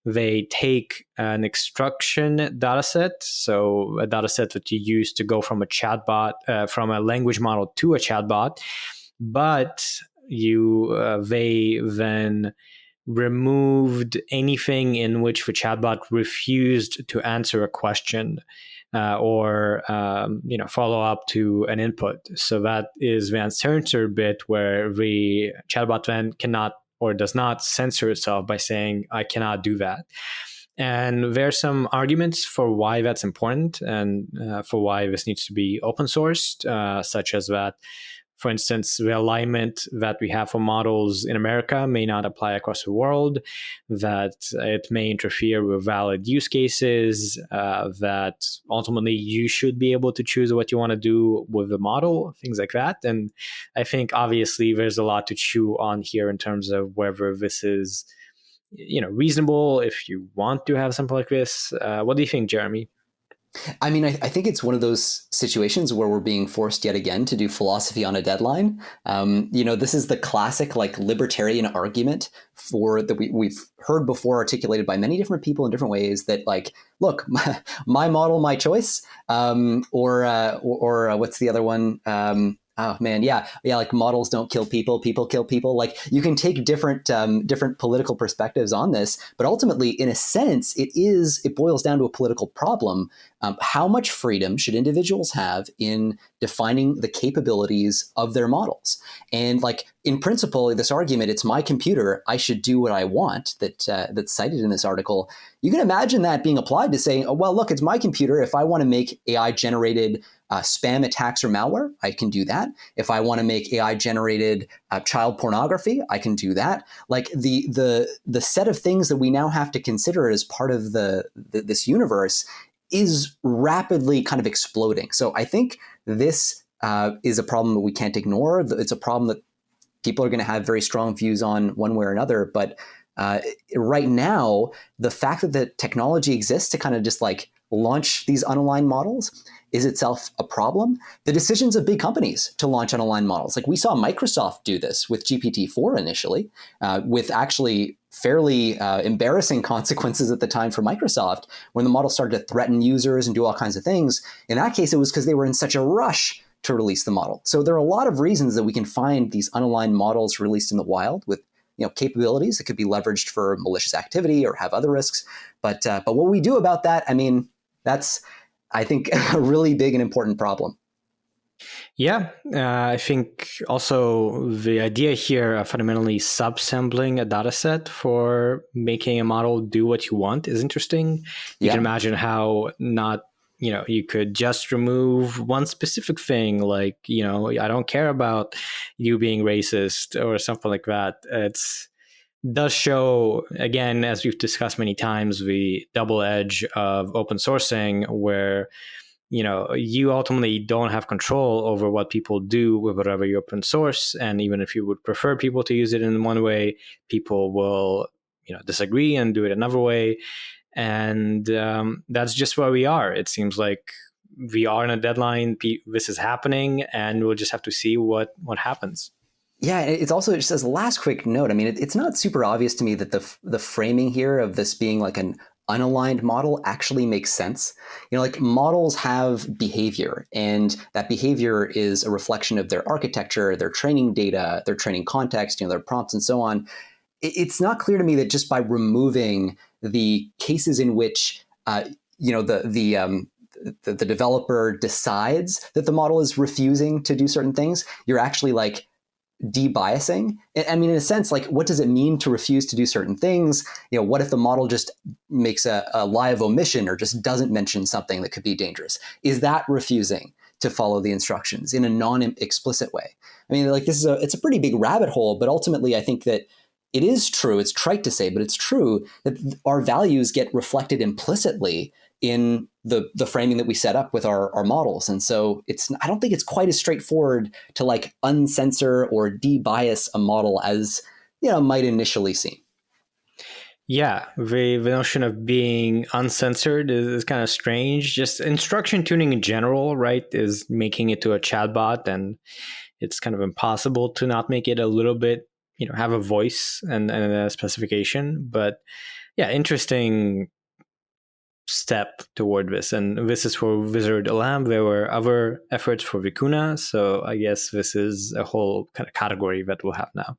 they take an extraction dataset, so a dataset that you use to go from a chatbot, from a language model to a chatbot, but they then removed anything in which the chatbot refused to answer a question or follow up to an input. So that is the uncensored bit where the chatbot then cannot or does not censor itself by saying, I cannot do that. And there are some arguments for why that's important and for why this needs to be open sourced, such as that, for instance, the alignment that we have for models in America may not apply across the world, that it may interfere with valid use cases, that ultimately you should be able to choose what you want to do with the model, things like that. And I think obviously there's a lot to chew on here in terms of whether this is reasonable if you want to have something like this. What do you think, Jeremy? I mean, I think it's one of those situations where we're being forced yet again to do philosophy on a deadline. This is the classic libertarian argument that we've heard before articulated by many different people in different ways that look, my model, my choice, or what's the other one? Oh man, yeah, yeah. Like models don't kill people; people kill people. Like you can take different political perspectives on this, but ultimately, in a sense, it boils down to a political problem. How much freedom should individuals have in defining the capabilities of their models? And like in principle, this argument, it's my computer, I should do what I want. That's cited in this article. You can imagine that being applied to saying, oh well, look, it's my computer. If I want to make AI generated spam attacks or malware, I can do that. If I want to make AI generated child pornography, I can do that. Like the set of things that we now have to consider as part of this universe is rapidly kind of exploding. So I think this is a problem that we can't ignore. It's a problem that people are going to have very strong views on one way or another. But right now, the fact that the technology exists to kind of just like launch these unaligned models is itself a problem. The decisions of big companies to launch unaligned models, like we saw Microsoft do this with GPT-4 initially, with actually fairly embarrassing consequences at the time for Microsoft when the model started to threaten users and do all kinds of things. In that case, it was because they were in such a rush to release the model. So there are a lot of reasons that we can find these unaligned models released in the wild with capabilities that could be leveraged for malicious activity or have other risks. But what we do about that, I mean, that's, I think, a really big and important problem. Yeah, I think also the idea here of fundamentally subsampling a data set for making a model do what you want is interesting. You can imagine how not, you could just remove one specific thing, like, I don't care about you being racist or something like that. Does show, again, as we've discussed many times, the double edge of open sourcing, where you ultimately don't have control over what people do with whatever you open source. And even if you would prefer people to use it in one way, people will disagree and do it another way. And that's just where we are. It seems like we are in a deadline. This is happening, and we'll just have to see what happens. Yeah, it's also, just as a last quick note, I mean, it's not super obvious to me that the framing here of this being like an unaligned model actually makes sense. Like models have behavior, and that behavior is a reflection of their architecture, their training data, their training context, their prompts and so on. It's not clear to me that just by removing the cases in which the developer decides that the model is refusing to do certain things, you're actually like debiasing. I mean, in a sense, like, what does it mean to refuse to do certain things? What if the model just makes a lie of omission or just doesn't mention something that could be dangerous? Is that refusing to follow the instructions in a non-explicit way? I mean, like, it's a pretty big rabbit hole, but ultimately I think that it is true. It's trite to say, but it's true that our values get reflected implicitly in the framing that we set up with our models. And so I don't think it's quite as straightforward to like uncensor or debias a model as might initially seem. Yeah, the notion of being uncensored is kind of strange. Just instruction tuning in general, right, is making it to a chatbot, and it's kind of impossible to not make it a little bit, have a voice and a specification. But yeah, interesting step toward this. And this is for Wizard Lamb. There were other efforts for Vicuna. So I guess this is a whole kind of category that we'll have now.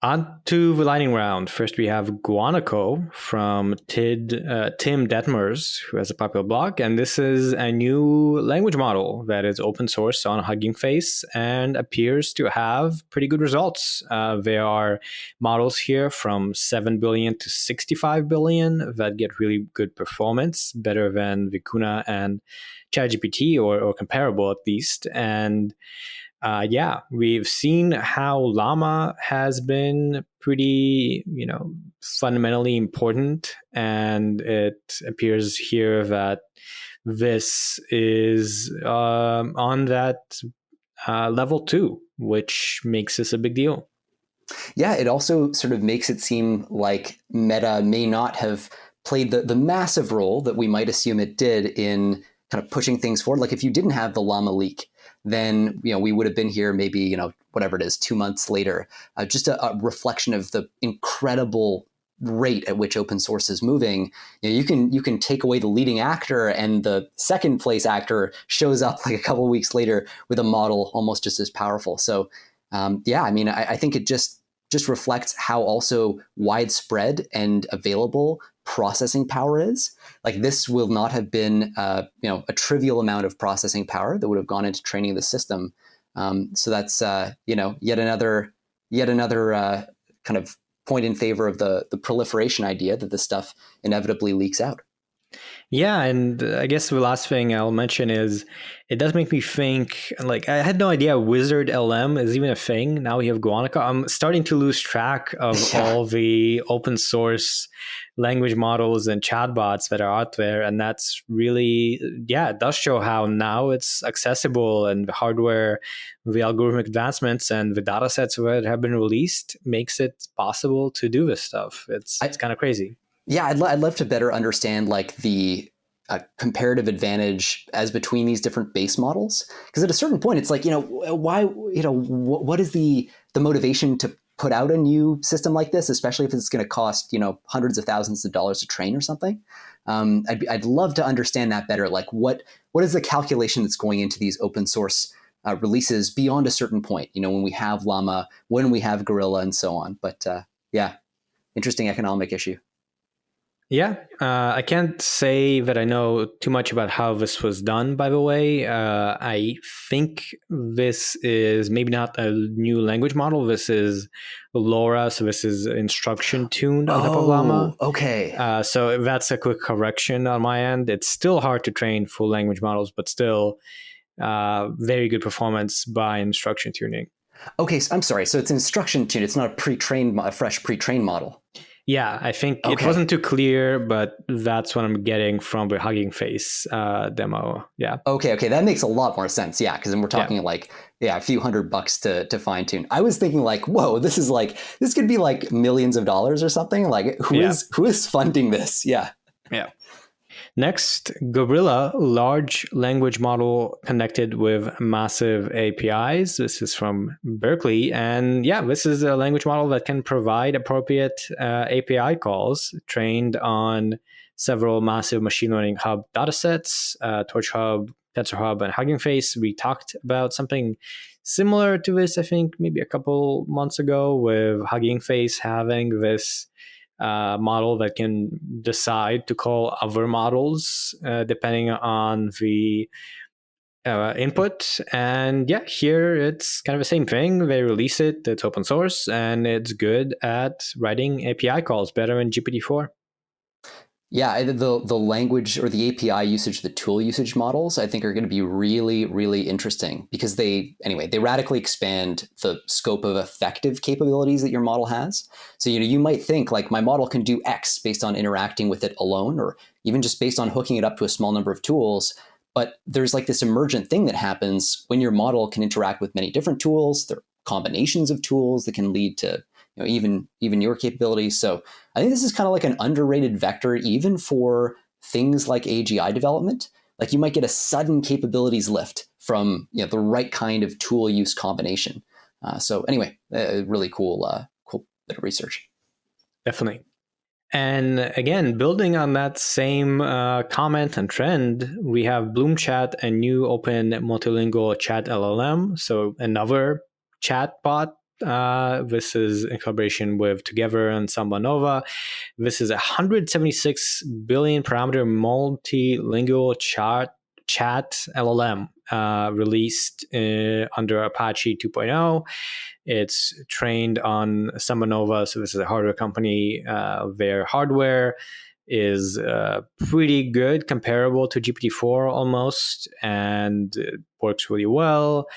On to the lightning round. First, we have Guanaco from Tim Detmers, who has a popular blog. And this is a new language model that is open source on Hugging Face and appears to have pretty good results. There are models here from 7 billion to 65 billion that get really good performance, better than Vicuna and ChatGPT, or comparable at least. And we've seen how Llama has been pretty, fundamentally important. And it appears here that this is on that level too, which makes this a big deal. Yeah, it also sort of makes it seem like Meta may not have played the massive role that we might assume it did in kind of pushing things forward. Like if you didn't have the Llama leak, then we would have been here maybe whatever it is 2 months later, just a reflection of the incredible rate at which open source is moving, you can take away the leading actor, and the second place actor shows up like a couple of weeks later with a model almost just as powerful. So I think it just reflects how also widespread and available processing power is. Like, this will not have been a trivial amount of processing power that would have gone into training the system. So that's yet another kind of point in favor of the proliferation idea that this stuff inevitably leaks out. Yeah, and I guess the last thing I'll mention is it does make me think, like, I had no idea Wizard LM is even a thing. Now we have Guanaco. I'm starting to lose track of all the open source language models and chatbots that are out there. And that's really, it does show how now it's accessible, and the hardware, the algorithmic advancements and the data sets that have been released makes it possible to do this stuff. It's kind of crazy. Yeah, I'd love to better understand like the comparative advantage as between these different base models. Because at a certain point, it's like, why, what is the motivation to put out a new system like this, especially if it's going to cost, hundreds of thousands of dollars to train or something. I'd love to understand that better. Like, what is the calculation that's going into these open source releases beyond a certain point, when we have Llama, when we have Gorilla, and so on. But interesting economic issue. Yeah, I can't say that I know too much about how this was done, by the way. I think this is maybe not a new language model. This is LoRa, so this is instruction tuned on top of Llama. Okay. So that's a quick correction on my end. It's still hard to train full language models, but still very good performance by instruction tuning. Okay, so I'm sorry. So it's instruction tuned. It's not a fresh pre-trained model. Yeah, I think it wasn't too clear, but that's what I'm getting from the Hugging Face demo. Yeah. Okay, that makes a lot more sense. Yeah, because then we're talking a few $100 to fine tune. I was thinking like, whoa, this could be like millions of dollars or something. Like, who is funding this? Yeah. Yeah. Next, Gorilla, large language model connected with massive APIs. This is from Berkeley. And this is a language model that can provide appropriate API calls trained on several massive machine learning hub datasets, Torch Hub, TensorHub, and Hugging Face. We talked about something similar to this, I think, maybe a couple months ago, with Hugging Face having this model that can decide to call other models depending on the input. And here it's kind of the same thing. They release it, it's open source, and it's good at writing API calls, better than GPT-4. Yeah, the language or the API usage, the tool usage models, I think are going to be really, really interesting because they radically expand the scope of effective capabilities that your model has. So, you might think like my model can do X based on interacting with it alone, or even just based on hooking it up to a small number of tools. But there's like this emergent thing that happens when your model can interact with many different tools. There are combinations of tools that can lead to even your capabilities. So I think this is kind of like an underrated vector, even for things like AGI development. Like, you might get a sudden capabilities lift from the right kind of tool use combination. So anyway, really cool bit of research. Definitely. And again, building on that same comment and trend, we have BLOOMChat, a new open multilingual chat LLM. So another chatbot. This is in collaboration with Together and Sambanova. This is a 176 billion parameter multilingual chat LLM released under Apache 2.0. It's trained on Sambanova, so this is a hardware company. Their hardware is pretty good, comparable to GPT-4 almost, and it works really well.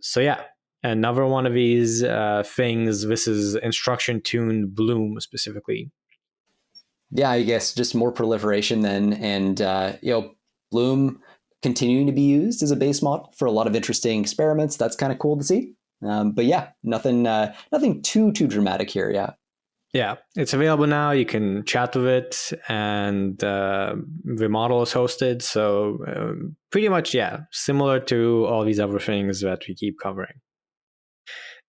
So another one of these things. This is instruction-tuned Bloom specifically. Yeah, I guess just more proliferation then, and Bloom continuing to be used as a base model for a lot of interesting experiments. That's kind of cool to see. But nothing too dramatic here. Yeah, it's available now. You can chat with it, and the model is hosted. So pretty much, similar to all these other things that we keep covering.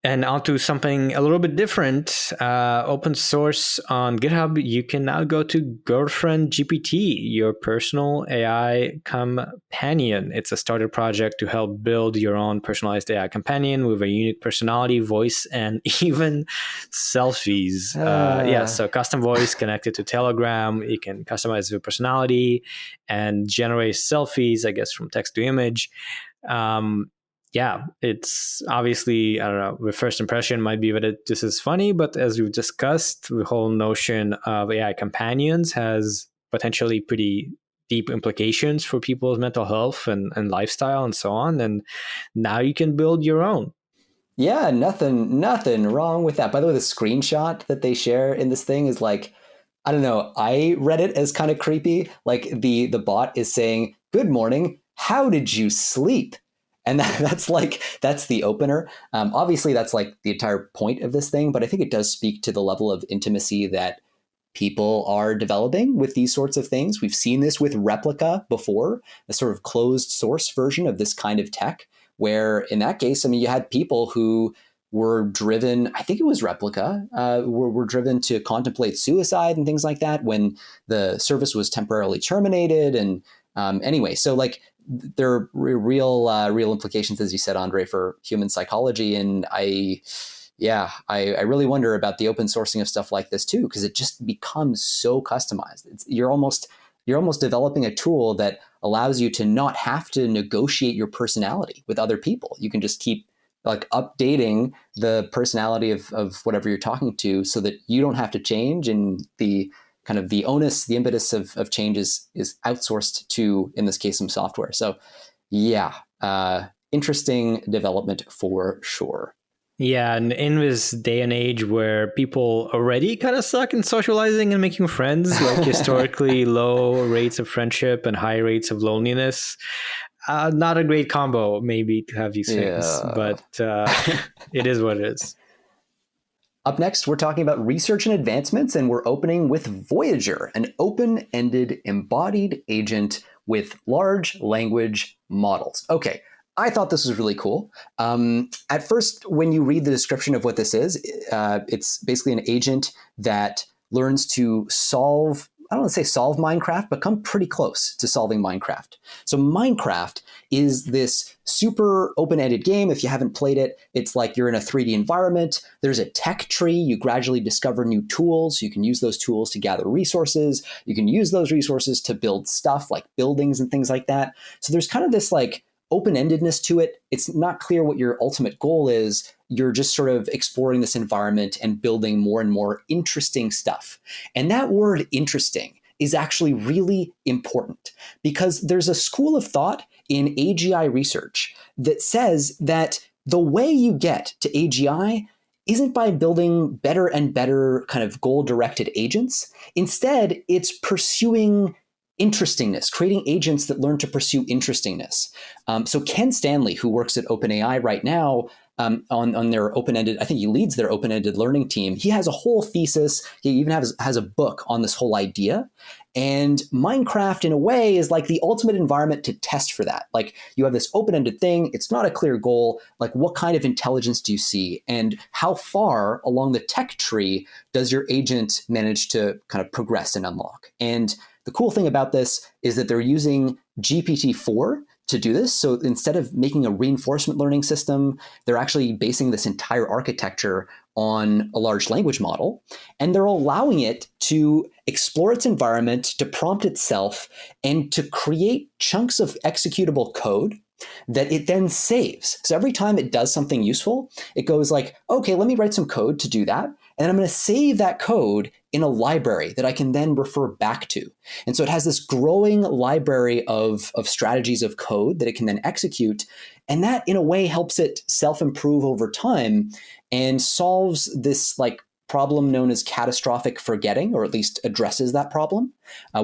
And onto something a little bit different, open source on GitHub, you can now go to GirlfriendGPT, your personal AI companion. It's a starter project to help build your own personalized AI companion with a unique personality, voice, and even selfies. So custom voice connected to Telegram. You can customize your personality and generate selfies, I guess, from text to image. It's obviously, I don't know, the first impression might be that this is funny, but as we've discussed, the whole notion of AI companions has potentially pretty deep implications for people's mental health and lifestyle and so on. And now you can build your own. Yeah, nothing wrong with that. By the way, the screenshot that they share in this thing is like, I don't know, I read it as kind of creepy. Like the bot is saying, "Good morning, how did you sleep?" And that's the opener. Obviously, that's like the entire point of this thing, but I think it does speak to the level of intimacy that people are developing with these sorts of things. We've seen this with Replica before, a sort of closed source version of this kind of tech, where in that case, I mean, you had people who were driven, I think it was Replica, were driven to contemplate suicide and things like that when the service was temporarily terminated. And anyway, so like there are real implications, as you said, Andre, for human psychology. And I really wonder about the open sourcing of stuff like this too, because it just becomes so customized. You're almost developing a tool that allows you to not have to negotiate your personality with other people. You can just keep like updating the personality of whatever you're talking to so that you don't have to change, and the kind of the onus, the impetus of change is outsourced to, in this case, some software. So interesting development for sure. Yeah, and in this day and age where people already kind of suck in socializing and making friends, like historically low rates of friendship and high rates of loneliness, not a great combo maybe to have these things, but it is what it is. Up next, we're talking about research and advancements, and we're opening with Voyager, an open-ended embodied agent with large language models. Okay, I thought this was really cool. At first, when you read the description of what this is, it's basically an agent that learns to solve, I don't want to say solve Minecraft, but come pretty close to solving Minecraft. So Minecraft is this super open-ended game. If you haven't played it, it's like you're in a 3D environment. There's a tech tree. You gradually discover new tools. You can use those tools to gather resources. You can use those resources to build stuff like buildings and things like that. So there's kind of this like open-endedness to it. It's not clear what your ultimate goal is. You're just sort of exploring this environment and building more and more interesting stuff. And that word interesting is actually really important because there's a school of thought in AGI research that says that the way you get to AGI isn't by building better and better kind of goal-directed agents. Instead, it's pursuing interestingness, creating agents that learn to pursue interestingness. So Ken Stanley, who works at OpenAI right now, on their open-ended, I think he leads their open-ended learning team. He has a whole thesis. He even has a book on this whole idea. And Minecraft, in a way, is like the ultimate environment to test for that. Like you have this open-ended thing. It's not a clear goal. Like what kind of intelligence do you see? And how far along the tech tree does your agent manage to kind of progress and unlock? And the cool thing about this is that they're using GPT-4 to do this. So instead of making a reinforcement learning system, they're actually basing this entire architecture on a large language model. And they're allowing it to explore its environment, to prompt itself, and to create chunks of executable code that it then saves. So every time it does something useful, it goes like, okay, let me write some code to do that. And I'm going to save that code in a library that I can then refer back to. And so it has this growing library of strategies of code that it can then execute. And that, in a way, helps it self-improve over time and solves this like problem known as catastrophic forgetting, or at least addresses that problem,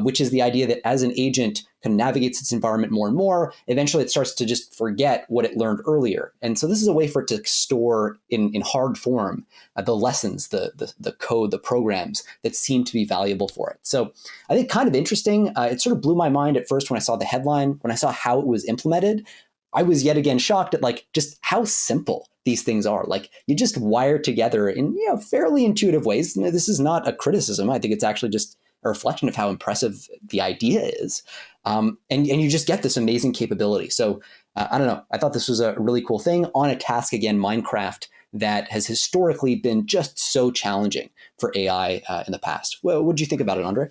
which is the idea that as an agent kind of navigates its environment more and more, eventually it starts to just forget what it learned earlier. And so this is a way for it to store in hard form the lessons, the code, the programs that seem to be valuable for it. So I think kind of interesting. It sort of blew my mind at first when I saw the headline, when I saw how it was implemented. I was yet again shocked at like just how simple these things are. Like you just wire together in fairly intuitive ways. This is not a criticism. I think it's actually just a reflection of how impressive the idea is. And you just get this amazing capability. So I don't know. I thought this was a really cool thing on a task, again, Minecraft, that has historically been just so challenging for AI in the past. Well, what did you think about it, Andre?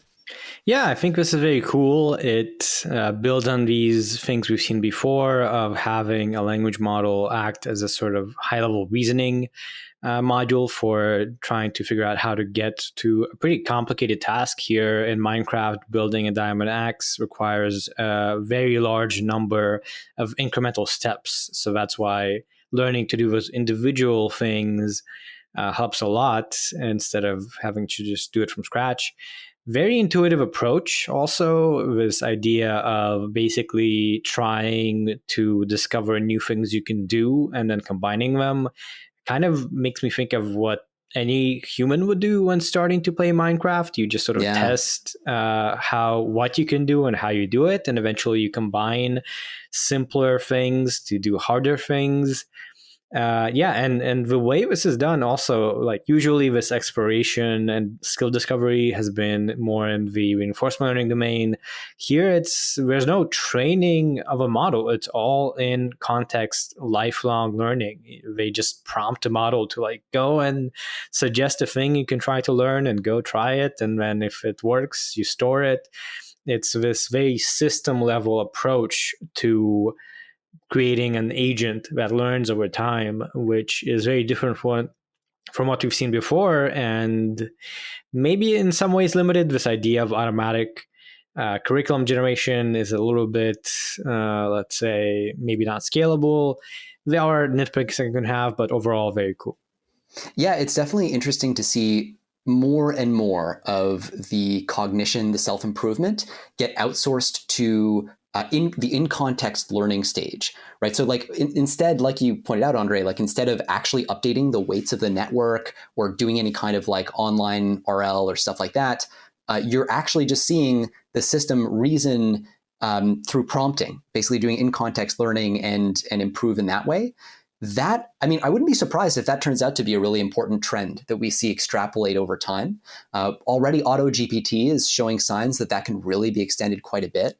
Yeah, I think this is very cool. It builds on these things we've seen before of having a language model act as a sort of high-level reasoning module for trying to figure out how to get to a pretty complicated task here in Minecraft. Building a diamond axe requires a very large number of incremental steps. So that's why learning to do those individual things helps a lot instead of having to just do it from scratch. Very intuitive approach. Also, this idea of basically trying to discover new things you can do and then combining them kind of makes me think of what any human would do when starting to play Minecraft. You just sort of test what you can do and how you do it, and eventually you combine simpler things to do harder things. And the way this is done also, like usually this exploration and skill discovery has been more in the reinforcement learning domain. Here there's no training of a model. It's all in context, lifelong learning. They just prompt a model to like go and suggest a thing you can try to learn and go try it. And then if it works, you store it. It's this very system level approach to creating an agent that learns over time, which is very different from what we've seen before, and maybe in some ways limited. This idea of automatic curriculum generation is a little bit, let's say, maybe not scalable. There are nitpicks I can have, but overall very cool. Yeah, it's definitely interesting to see more and more of the cognition, the self-improvement get outsourced to in the in-context learning stage, right? So like instead, like you pointed out, Andre, like instead of actually updating the weights of the network or doing any kind of like online RL or stuff like that, you're actually just seeing the system reason through prompting, basically doing in-context learning and improve in that way. That, I mean, I wouldn't be surprised if that turns out to be a really important trend that we see extrapolate over time. Already AutoGPT is showing signs that can really be extended quite a bit.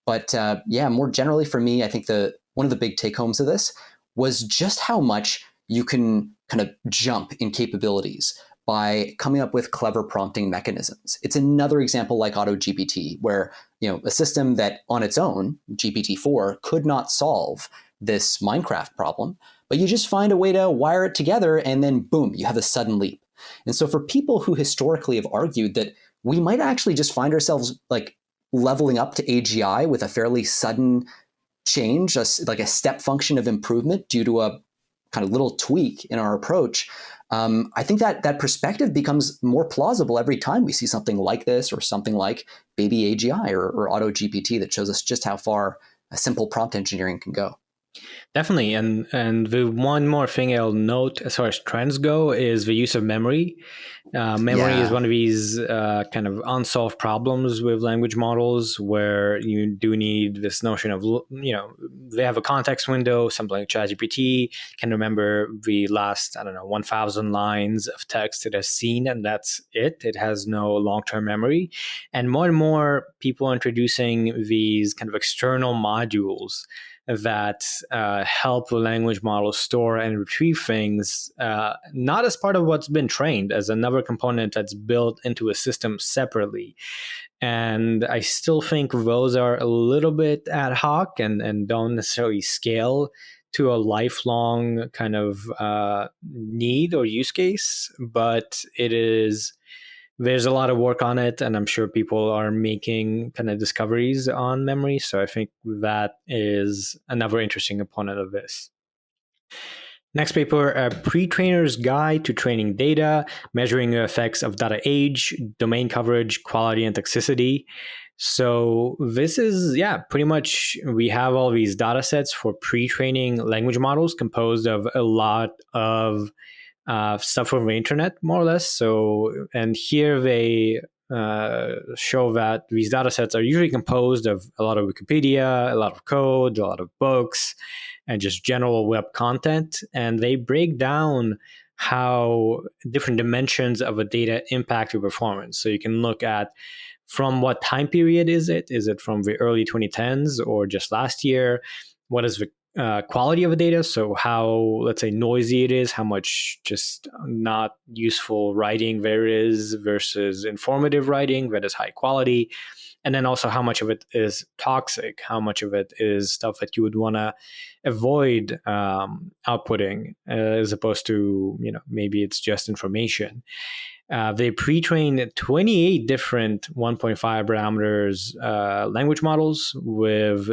But more generally for me, I think one of the big take homes of this was just how much you can kind of jump in capabilities by coming up with clever prompting mechanisms. It's another example like AutoGPT, where a system that on its own, GPT-4, could not solve this Minecraft problem, but you just find a way to wire it together and then boom, you have a sudden leap. And so for people who historically have argued that we might actually just find ourselves like leveling up to AGI with a fairly sudden change, like a step function of improvement due to a kind of little tweak in our approach, I think that perspective becomes more plausible every time we see something like this or something like baby AGI or AutoGPT that shows us just how far a simple prompt engineering can go. Definitely. And the one more thing I'll note as far as trends go is the use of memory. Memory is one of these kind of unsolved problems with language models, where you do need this notion of, they have a context window. Something like ChatGPT can remember the last, 1,000 lines of text it has seen, and that's it. It has no long-term memory. And more people are introducing these kind of external modules that help the language model store and retrieve things, not as part of what's been trained, as another component that's built into a system separately. And I still think those are a little bit ad hoc and don't necessarily scale to a lifelong kind of need or use case, but there's a lot of work on it, and I'm sure people are making kind of discoveries on memory. So I think that is another interesting component of this. Next paper, a Pretrainer's Guide to Training Data, Measuring the Effects of Data Age, Domain Coverage, Quality, and Toxicity. So this is, pretty much we have all these data sets for pre-training language models composed of a lot of stuff from the internet, more or less. So, and here they show that these data sets are usually composed of a lot of Wikipedia, a lot of code, a lot of books, and just general web content. And they break down how different dimensions of a data impact your performance. So you can look at from what time period is it? Is it from the early 2010s or just last year? What is the quality of the data? So how, let's say, noisy it is, how much just not useful writing there is versus informative writing that is high quality. And then also how much of it is toxic, how much of it is stuff that you would want to avoid outputting as opposed to, maybe it's just information. They pre-trained 28 different 1.5 parameters language models with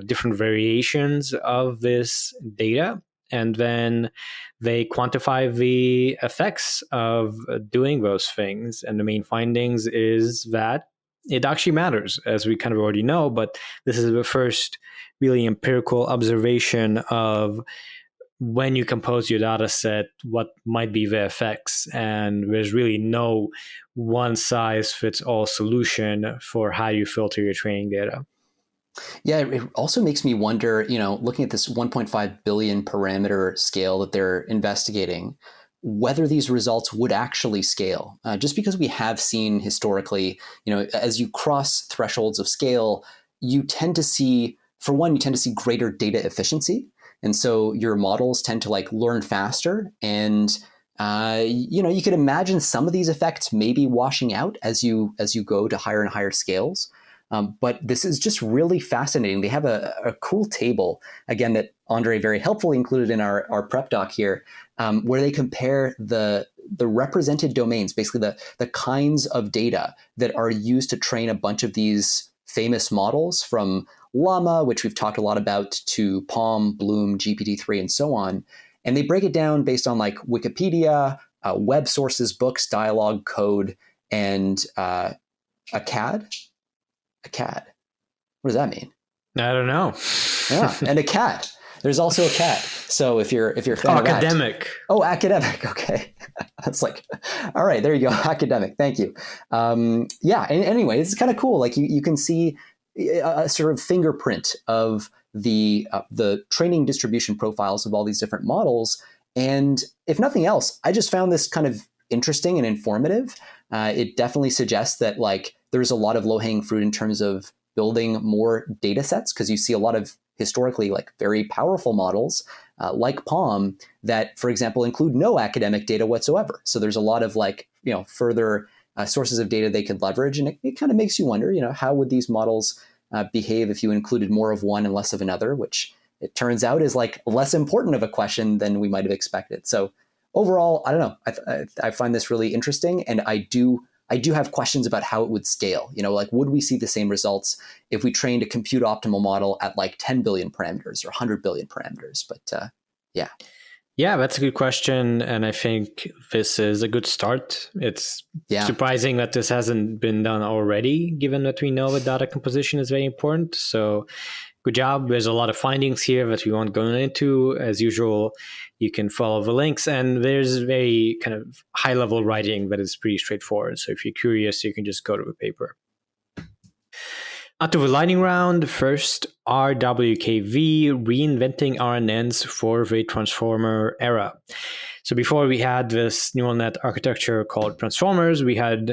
different variations of this data, and then they quantify the effects of doing those things. And the main findings is that it actually matters, as we kind of already know, but this is the first really empirical observation of when you compose your data set, what might be the effects. And there's really no one size fits all solution for how you filter your training data. Yeah, it also makes me wonder, looking at this 1.5 billion parameter scale that they're investigating, whether these results would actually scale. Just because we have seen historically, as you cross thresholds of scale, you tend to see greater data efficiency. And so your models tend to learn faster. And, you could imagine some of these effects maybe washing out as you go to higher and higher scales. But this is just really fascinating. They have a cool table, again, that Andre very helpfully included in our prep doc here, where they compare the represented domains, basically the kinds of data that are used to train a bunch of these famous models, from Llama, which we've talked a lot about, to PaLM, Bloom, GPT-3, and so on. And they break it down based on Wikipedia, web sources, books, dialogue, code, and a CAD. A CAD. What does that mean? I don't know. Yeah, and a CAD. There's also a CAD. So if you're a fan of academic. Academic. Okay. That's all right, there you go. Academic. Thank you. Yeah. And anyway, it's kind of cool. You can see a sort of fingerprint of the training distribution profiles of all these different models. And if nothing else, I just found this kind of interesting and informative. It definitely suggests that there's a lot of low-hanging fruit in terms of building more data sets, because you see a lot of historically very powerful models like PaLM that, for example, include no academic data whatsoever. So there's a lot of further sources of data they could leverage. And it kind of makes you wonder, how would these models behave if you included more of one and less of another, which it turns out is less important of a question than we might have expected. So overall, I don't know. I find this really interesting, and I do have questions about how it would scale. Would we see the same results if we trained a compute optimal model at 10 billion parameters or 100 billion parameters? But yeah. Yeah, that's a good question. And I think this is a good start. It's surprising that this hasn't been done already, given that we know that data composition is very important. So good job. There's a lot of findings here that we won't go into. As usual, you can follow the links, and there's very kind of high level writing that is pretty straightforward. So if you're curious, you can just go to the paper. Out of the lightning round, first, RWKV, reinventing RNNs for the transformer era. So before we had this neural net architecture called transformers, we had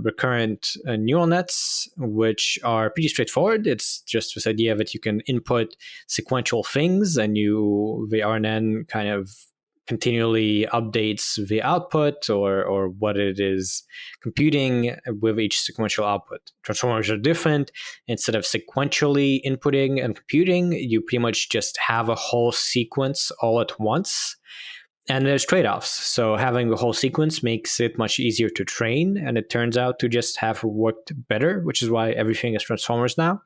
recurrent neural nets, which are pretty straightforward. It's just this idea that you can input sequential things, and the RNN kind of continually updates the output or what it is computing with each sequential output. Transformers are different. Instead of sequentially inputting and computing, you pretty much just have a whole sequence all at once. And there's trade-offs. So having the whole sequence makes it much easier to train, and it turns out to just have worked better, which is why everything is transformers now.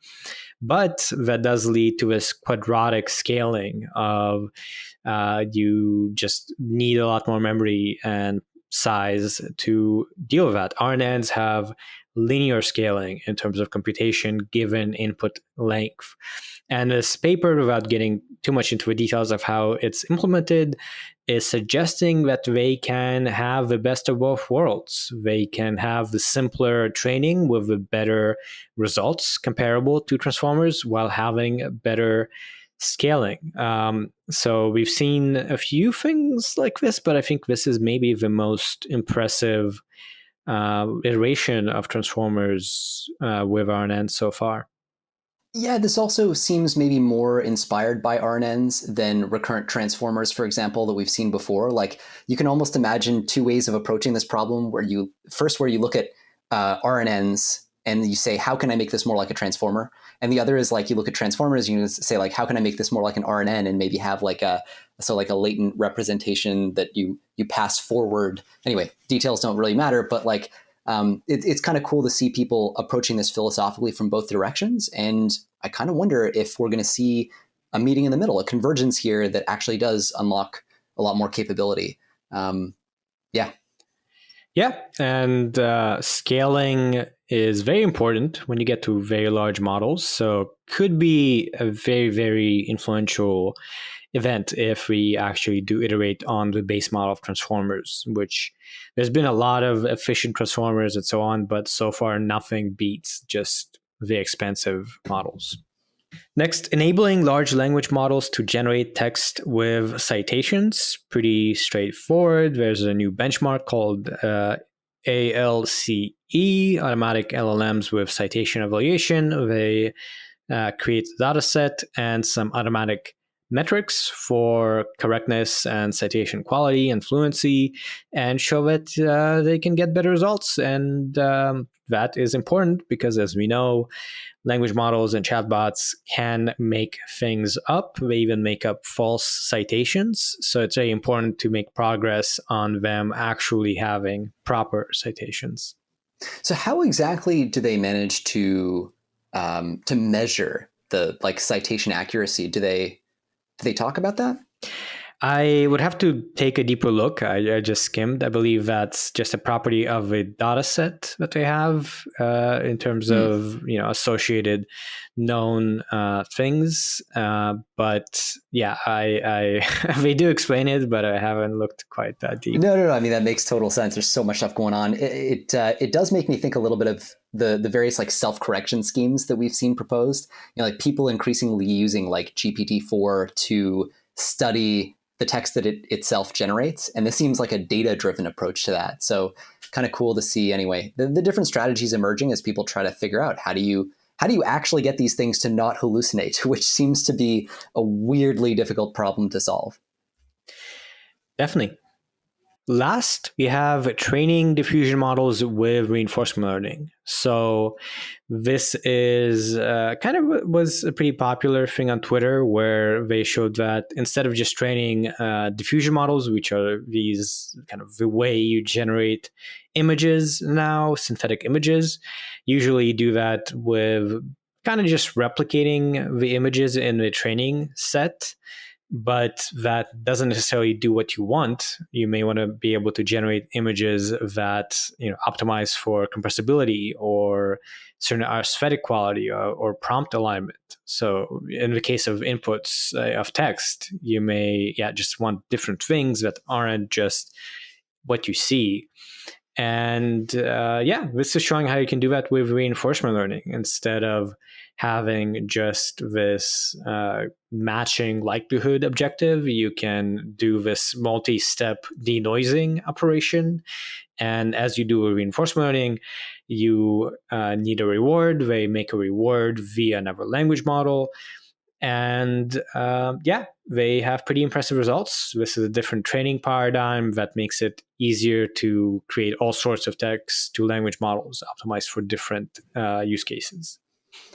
But that does lead to this quadratic scaling of you just need a lot more memory and size to deal with that. RNNs have linear scaling in terms of computation given input length. And this paper, without getting too much into the details of how it's implemented, is suggesting that they can have the best of both worlds. They can have the simpler training with the better results comparable to transformers while having better scaling. So we've seen a few things like this, but I think this is maybe the most impressive iteration of transformers with RNN so far. Yeah, this also seems maybe more inspired by RNNs than recurrent transformers, for example, that we've seen before. Like, you can almost imagine two ways of approaching this problem, where you look at RNNs and you say, how can I make this more like a transformer? And the other is like, you look at transformers, you say like, how can I make this more like an RNN, and maybe have like a latent representation that you pass forward. Anyway, details don't really matter, but like, it's kind of cool to see people approaching this philosophically from both directions. And I kind of wonder if we're going to see a meeting in the middle, a convergence here that actually does unlock a lot more capability. Yeah. Yeah. And scaling is very important when you get to very large models. So could be a very, very influential event if we actually do iterate on the base model of transformers, which there's been a lot of efficient transformers and so on, but so far nothing beats just the expensive models. Next, enabling large language models to generate text with citations. Pretty straightforward. There's a new benchmark called ALCE, automatic LLMs with citation evaluation. They create a data set and some automatic metrics for correctness and citation quality and fluency, and show that they can get better results. And that is important because, as we know, language models and chatbots can make things up. They even make up false citations. So it's very important to make progress on them actually having proper citations. So how exactly do they manage to measure the like citation accuracy? Do they talk about that? I would have to take a deeper look. I just skimmed. I believe that's just a property of a data set that they have in terms of associated known things. But yeah, I they do explain it, but I haven't looked quite that deep. No. I mean, that makes total sense. There's so much stuff going on. It does make me think a little bit of the various like self-correction schemes that we've seen proposed. Like people increasingly using like GPT-4 to study the text that it itself generates. And this seems like a data-driven approach to that. So kind of cool to see anyway, the different strategies emerging as people try to figure out how do you actually get these things to not hallucinate, which seems to be a weirdly difficult problem to solve. Definitely. Last, we have training diffusion models with reinforcement learning. So this is was a pretty popular thing on Twitter, where they showed that instead of just training diffusion models, which are these kind of the way you generate images now, synthetic images, usually you do that with kind of just replicating the images in the training set. But that doesn't necessarily do what you want. You may want to be able to generate images that optimize for compressibility or certain aesthetic quality or prompt alignment. So in the case of inputs of text, you may just want different things that aren't just what you see. And this is showing how you can do that with reinforcement learning instead of having just this matching likelihood objective. You can do this multi-step denoising operation. And as you do a reinforcement learning, you need a reward. They make a reward via another language model. And they have pretty impressive results. This is a different training paradigm that makes it easier to create all sorts of text to language models optimized for different use cases.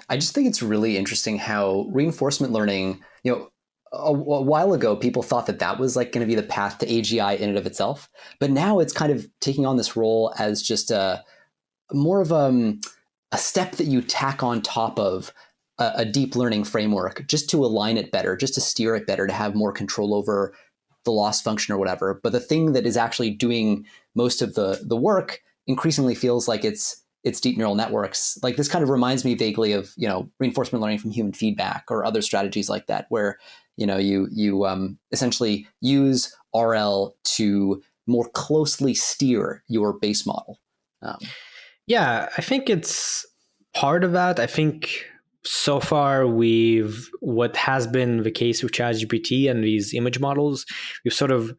I just think it's really interesting how reinforcement learning, a while ago, people thought that was like going to be the path to AGI in and of itself. But now it's kind of taking on this role as just more of a step that you tack on top of a deep learning framework just to align it better, just to steer it better, to have more control over the loss function or whatever. But the thing that is actually doing most of the work increasingly feels like it's deep neural networks. Like this kind of reminds me vaguely of, reinforcement learning from human feedback or other strategies like that, where, you essentially use RL to more closely steer your base model. Yeah, I think it's part of that. I think so far what has been the case with ChatGPT and these image models, we've sort of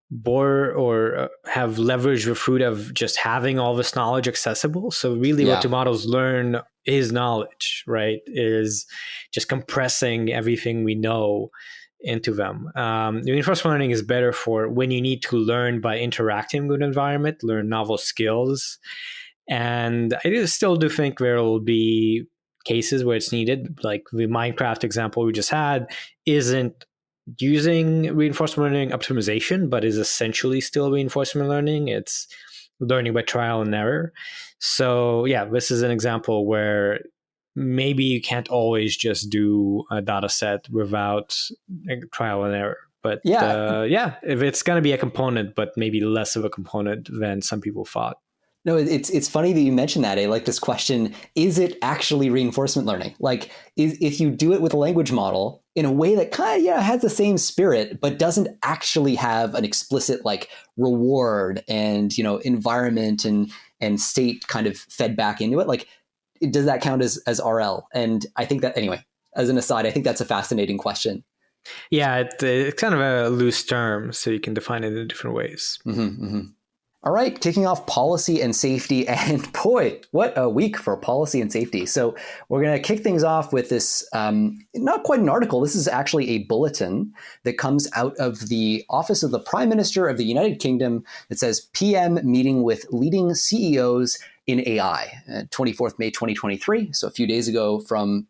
bore or have leveraged the fruit of just having all this knowledge accessible. So really what the models learn is knowledge, right? Is just compressing everything we know into them. Reinforcement learning is better for when you need to learn by interacting with the environment, learn novel skills. And I still do think there will be cases where it's needed. Like the Minecraft example we just had isn't using reinforcement learning optimization, but is essentially still reinforcement learning. It's learning by trial and error. So yeah, this is an example where maybe you can't always just do a data set without trial and error. But if it's going to be a component, but maybe less of a component than some people thought. No, it's funny that you mentioned that. Like this question, is it actually reinforcement learning? Like if you do it with a language model in a way that kind of has the same spirit, but doesn't actually have an explicit like reward and, environment and state kind of fed back into it, like does that count as RL? And I think that, anyway, as an aside, I think that's a fascinating question. Yeah, it's kind of a loose term, so you can define it in different ways. Mm-hmm, mm-hmm. All right, kicking off policy and safety. And boy, what a week for policy and safety. So we're going to kick things off with this, not quite an article. This is actually a bulletin that comes out of the Office of the Prime Minister of the United Kingdom. It says PM meeting with leading CEOs in AI, 24th May 2023. So a few days ago from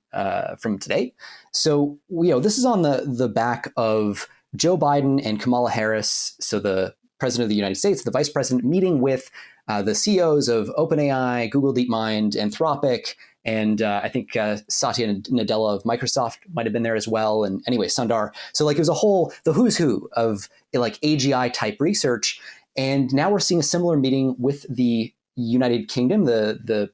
today. So, this is on the back of Joe Biden and Kamala Harris. So the President of the United States, the Vice President, meeting with the CEOs of OpenAI, Google DeepMind, Anthropic, and I think Satya Nadella of Microsoft might have been there as well. And anyway, Sundar. So like it was the who's who of like AGI type research. And now we're seeing a similar meeting with the United Kingdom, the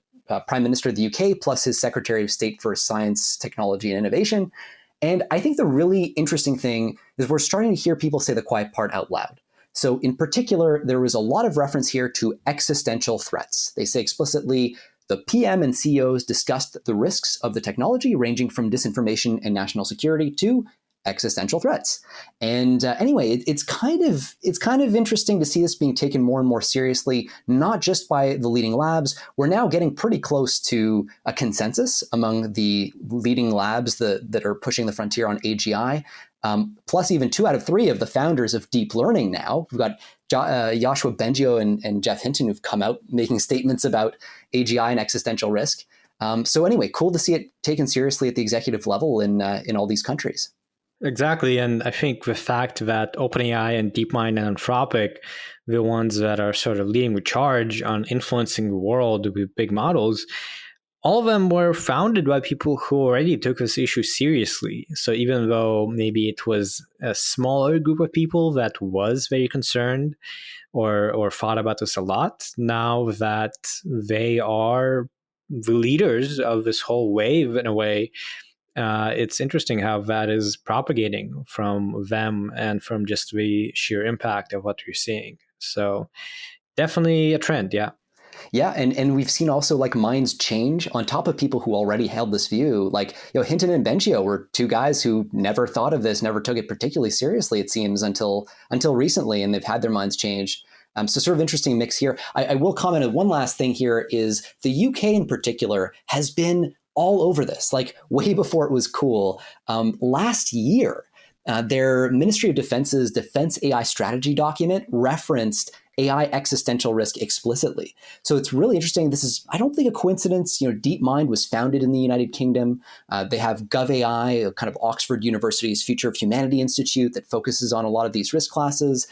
Prime Minister of the UK, plus his Secretary of State for Science, Technology, and Innovation. And I think the really interesting thing is we're starting to hear people say the quiet part out loud. So in particular, there was a lot of reference here to existential threats. They say explicitly, the PM and CEOs discussed the risks of the technology ranging from disinformation and national security to existential threats. And anyway, it's kind of interesting to see this being taken more and more seriously, not just by the leading labs. We're now getting pretty close to a consensus among the leading labs that are pushing the frontier on AGI. Plus even 2 out of 3 of the founders of deep learning now. We've got Joshua Bengio and Jeff Hinton who've come out making statements about AGI and existential risk. So anyway, cool to see it taken seriously at the executive level in all these countries. Exactly. And I think the fact that OpenAI and DeepMind and Anthropic, the ones that are sort of leading the charge on influencing the world with big models, all of them were founded by people who already took this issue seriously. So even though maybe it was a smaller group of people that was very concerned or thought about this a lot, now that they are the leaders of this whole wave in a way, it's interesting how that is propagating from them and from just the sheer impact of what we're seeing. So definitely a trend, yeah. Yeah, and we've seen also like minds change on top of people who already held this view. Like, Hinton and Bengio were 2 guys who never thought of this, never took it particularly seriously, it seems, until recently, and they've had their minds changed. So sort of interesting mix here. I will comment on one last thing here is the UK in particular has been all over this, like way before it was cool. Last year, their Ministry of Defense's Defense AI Strategy document referenced AI existential risk explicitly. So it's really interesting. This is, I don't think, a coincidence. DeepMind was founded in the United Kingdom. They have GovAI, kind of Oxford University's Future of Humanity Institute that focuses on a lot of these risk classes.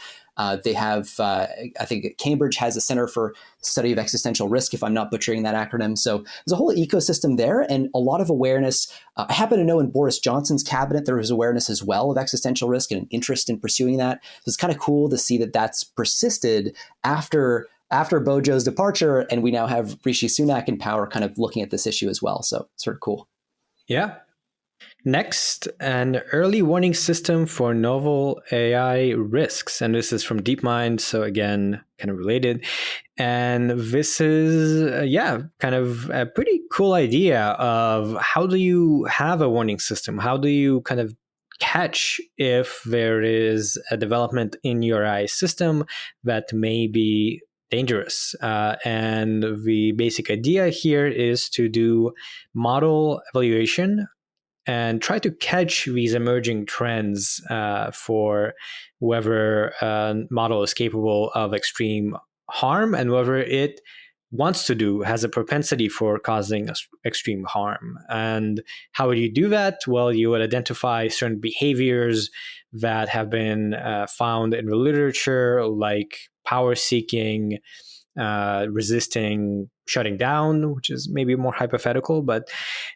They have, I think Cambridge has a Center for Study of Existential Risk, if I'm not butchering that acronym. So there's a whole ecosystem there and a lot of awareness. I happen to know in Boris Johnson's cabinet, there was awareness as well of existential risk and an interest in pursuing that. So it's kind of cool to see that that's persisted after Bojo's departure, and we now have Rishi Sunak in power kind of looking at this issue as well. So sort of cool. Yeah. Next, an early warning system for novel AI risks. And this is from DeepMind. So again, kind of related. And this is, kind of a pretty cool idea of how do you have a warning system? How do you kind of catch if there is a development in your AI system that may be dangerous? And the basic idea here is to do model evaluation and try to catch these emerging trends for whether a model is capable of extreme harm and whether it wants to has a propensity for causing extreme harm. And how would you do that? Well, you would identify certain behaviors that have been found in the literature, like power seeking, resisting shutting down, which is maybe more hypothetical, but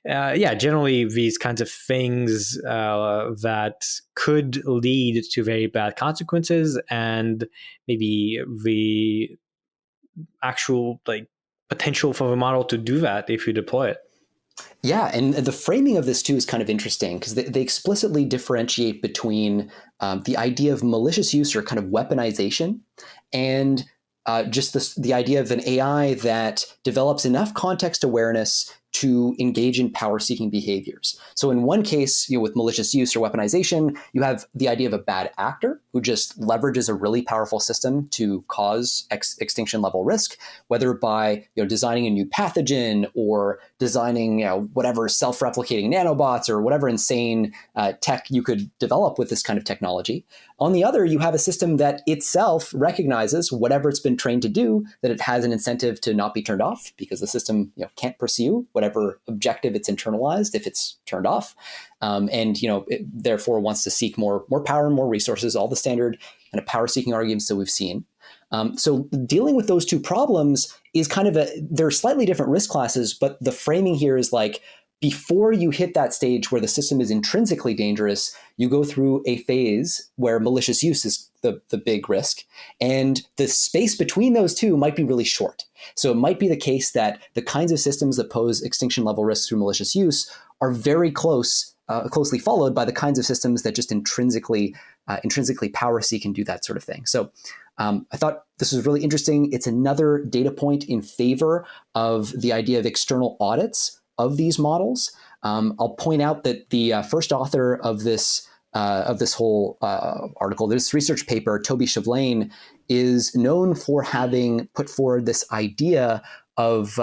generally these kinds of things that could lead to very bad consequences, and maybe the actual potential for the model to do that if you deploy it. Yeah, and the framing of this too is kind of interesting because they explicitly differentiate between the idea of malicious use or kind of weaponization and just the idea of an AI that develops enough context awareness to engage in power-seeking behaviors. So in one case, with malicious use or weaponization, you have the idea of a bad actor who just leverages a really powerful system to cause extinction-level risk, whether by designing a new pathogen or designing whatever self-replicating nanobots or whatever insane tech you could develop with this kind of technology. On the other, you have a system that itself recognizes whatever it's been trained to do, that it has an incentive to not be turned off because the system can't pursue whatever objective it's internalized if it's turned off. And it therefore wants to seek more power and more resources, all the standard kind of power-seeking arguments that we've seen. So dealing with those two problems is kind of they're slightly different risk classes, but the framing here is like, before you hit that stage where the system is intrinsically dangerous, you go through a phase where malicious use is the big risk. And the space between those two might be really short. So it might be the case that the kinds of systems that pose extinction level risks through malicious use are very closely followed by the kinds of systems that just intrinsically power seek and do that sort of thing. So I thought this was really interesting. It's another data point in favor of the idea of external audits of these models. I'll point out that the first author of this whole article, this research paper, Toby Chevlain, is known for having put forward this idea of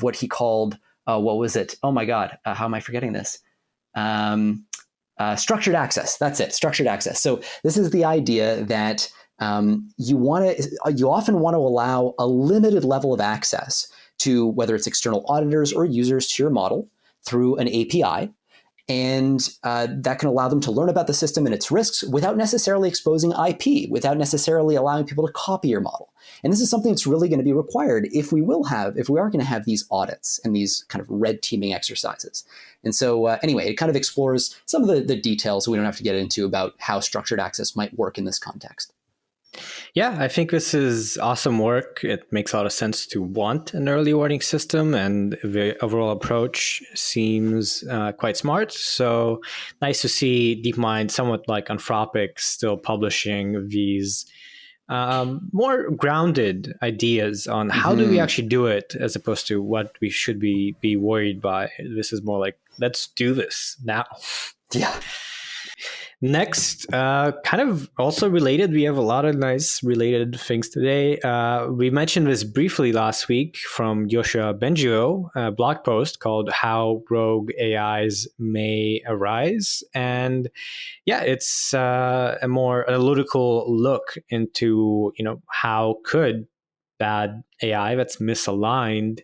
what he called what was it? Oh my God, how am I forgetting this? Structured access. That's it, structured access. So this is the idea that you often want to allow a limited level of access to whether it's external auditors or users to your model through an API. And that can allow them to learn about the system and its risks without necessarily exposing IP, without necessarily allowing people to copy your model. And this is something that's really going to be required if we are going to have these audits and these kind of red teaming exercises. And so anyway, it kind of explores some of the details we don't have to get into about how structured access might work in this context. Yeah, I think this is awesome work. It makes a lot of sense to want an early warning system, and the overall approach seems quite smart. So nice to see DeepMind, somewhat like Anthropic, still publishing these more grounded ideas on how do we actually do it, as opposed to what we should be worried by. This is more like, let's do this now. Yeah. Next, kind of also related, we have a lot of nice related things today. We mentioned this briefly last week from Joshua Bengio, a blog post called How Rogue AIs May Arise. And yeah, it's a more analytical look into, how could bad AI that's misaligned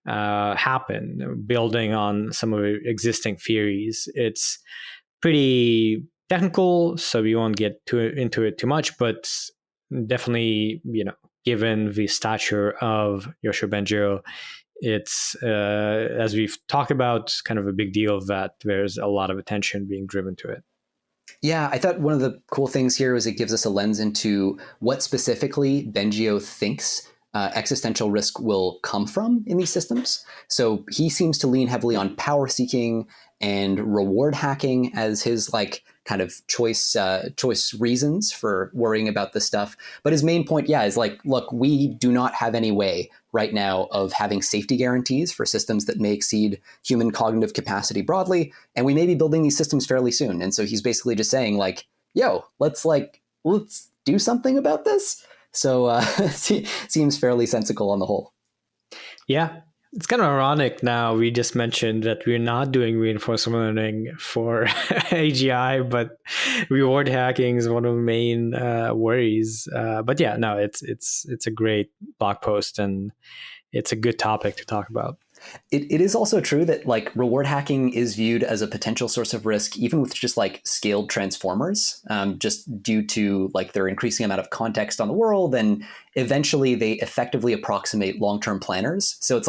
happen, building on some of the existing theories. It's pretty technical, so we won't get into it too much, but definitely, given the stature of Yoshua Bengio, it's, as we've talked about, kind of a big deal that there's a lot of attention being driven to it. Yeah, I thought one of the cool things here is it gives us a lens into what specifically Bengio thinks existential risk will come from in these systems. So he seems to lean heavily on power seeking and reward hacking as his kind of choice reasons for worrying about this stuff. But his main point, is look, we do not have any way right now of having safety guarantees for systems that may exceed human cognitive capacity broadly, and we may be building these systems fairly soon. And so he's basically just saying let's do something about this. So seems fairly sensical on the whole. Yeah. It's kind of ironic now. We just mentioned that we're not doing reinforcement learning for AGI, but reward hacking is one of the main worries. But yeah, no, it's a great blog post, and it's a good topic to talk about. It is also true that reward hacking is viewed as a potential source of risk, even with just scaled transformers, just due to their increasing amount of context on the world, and eventually they effectively approximate long-term planners. So it's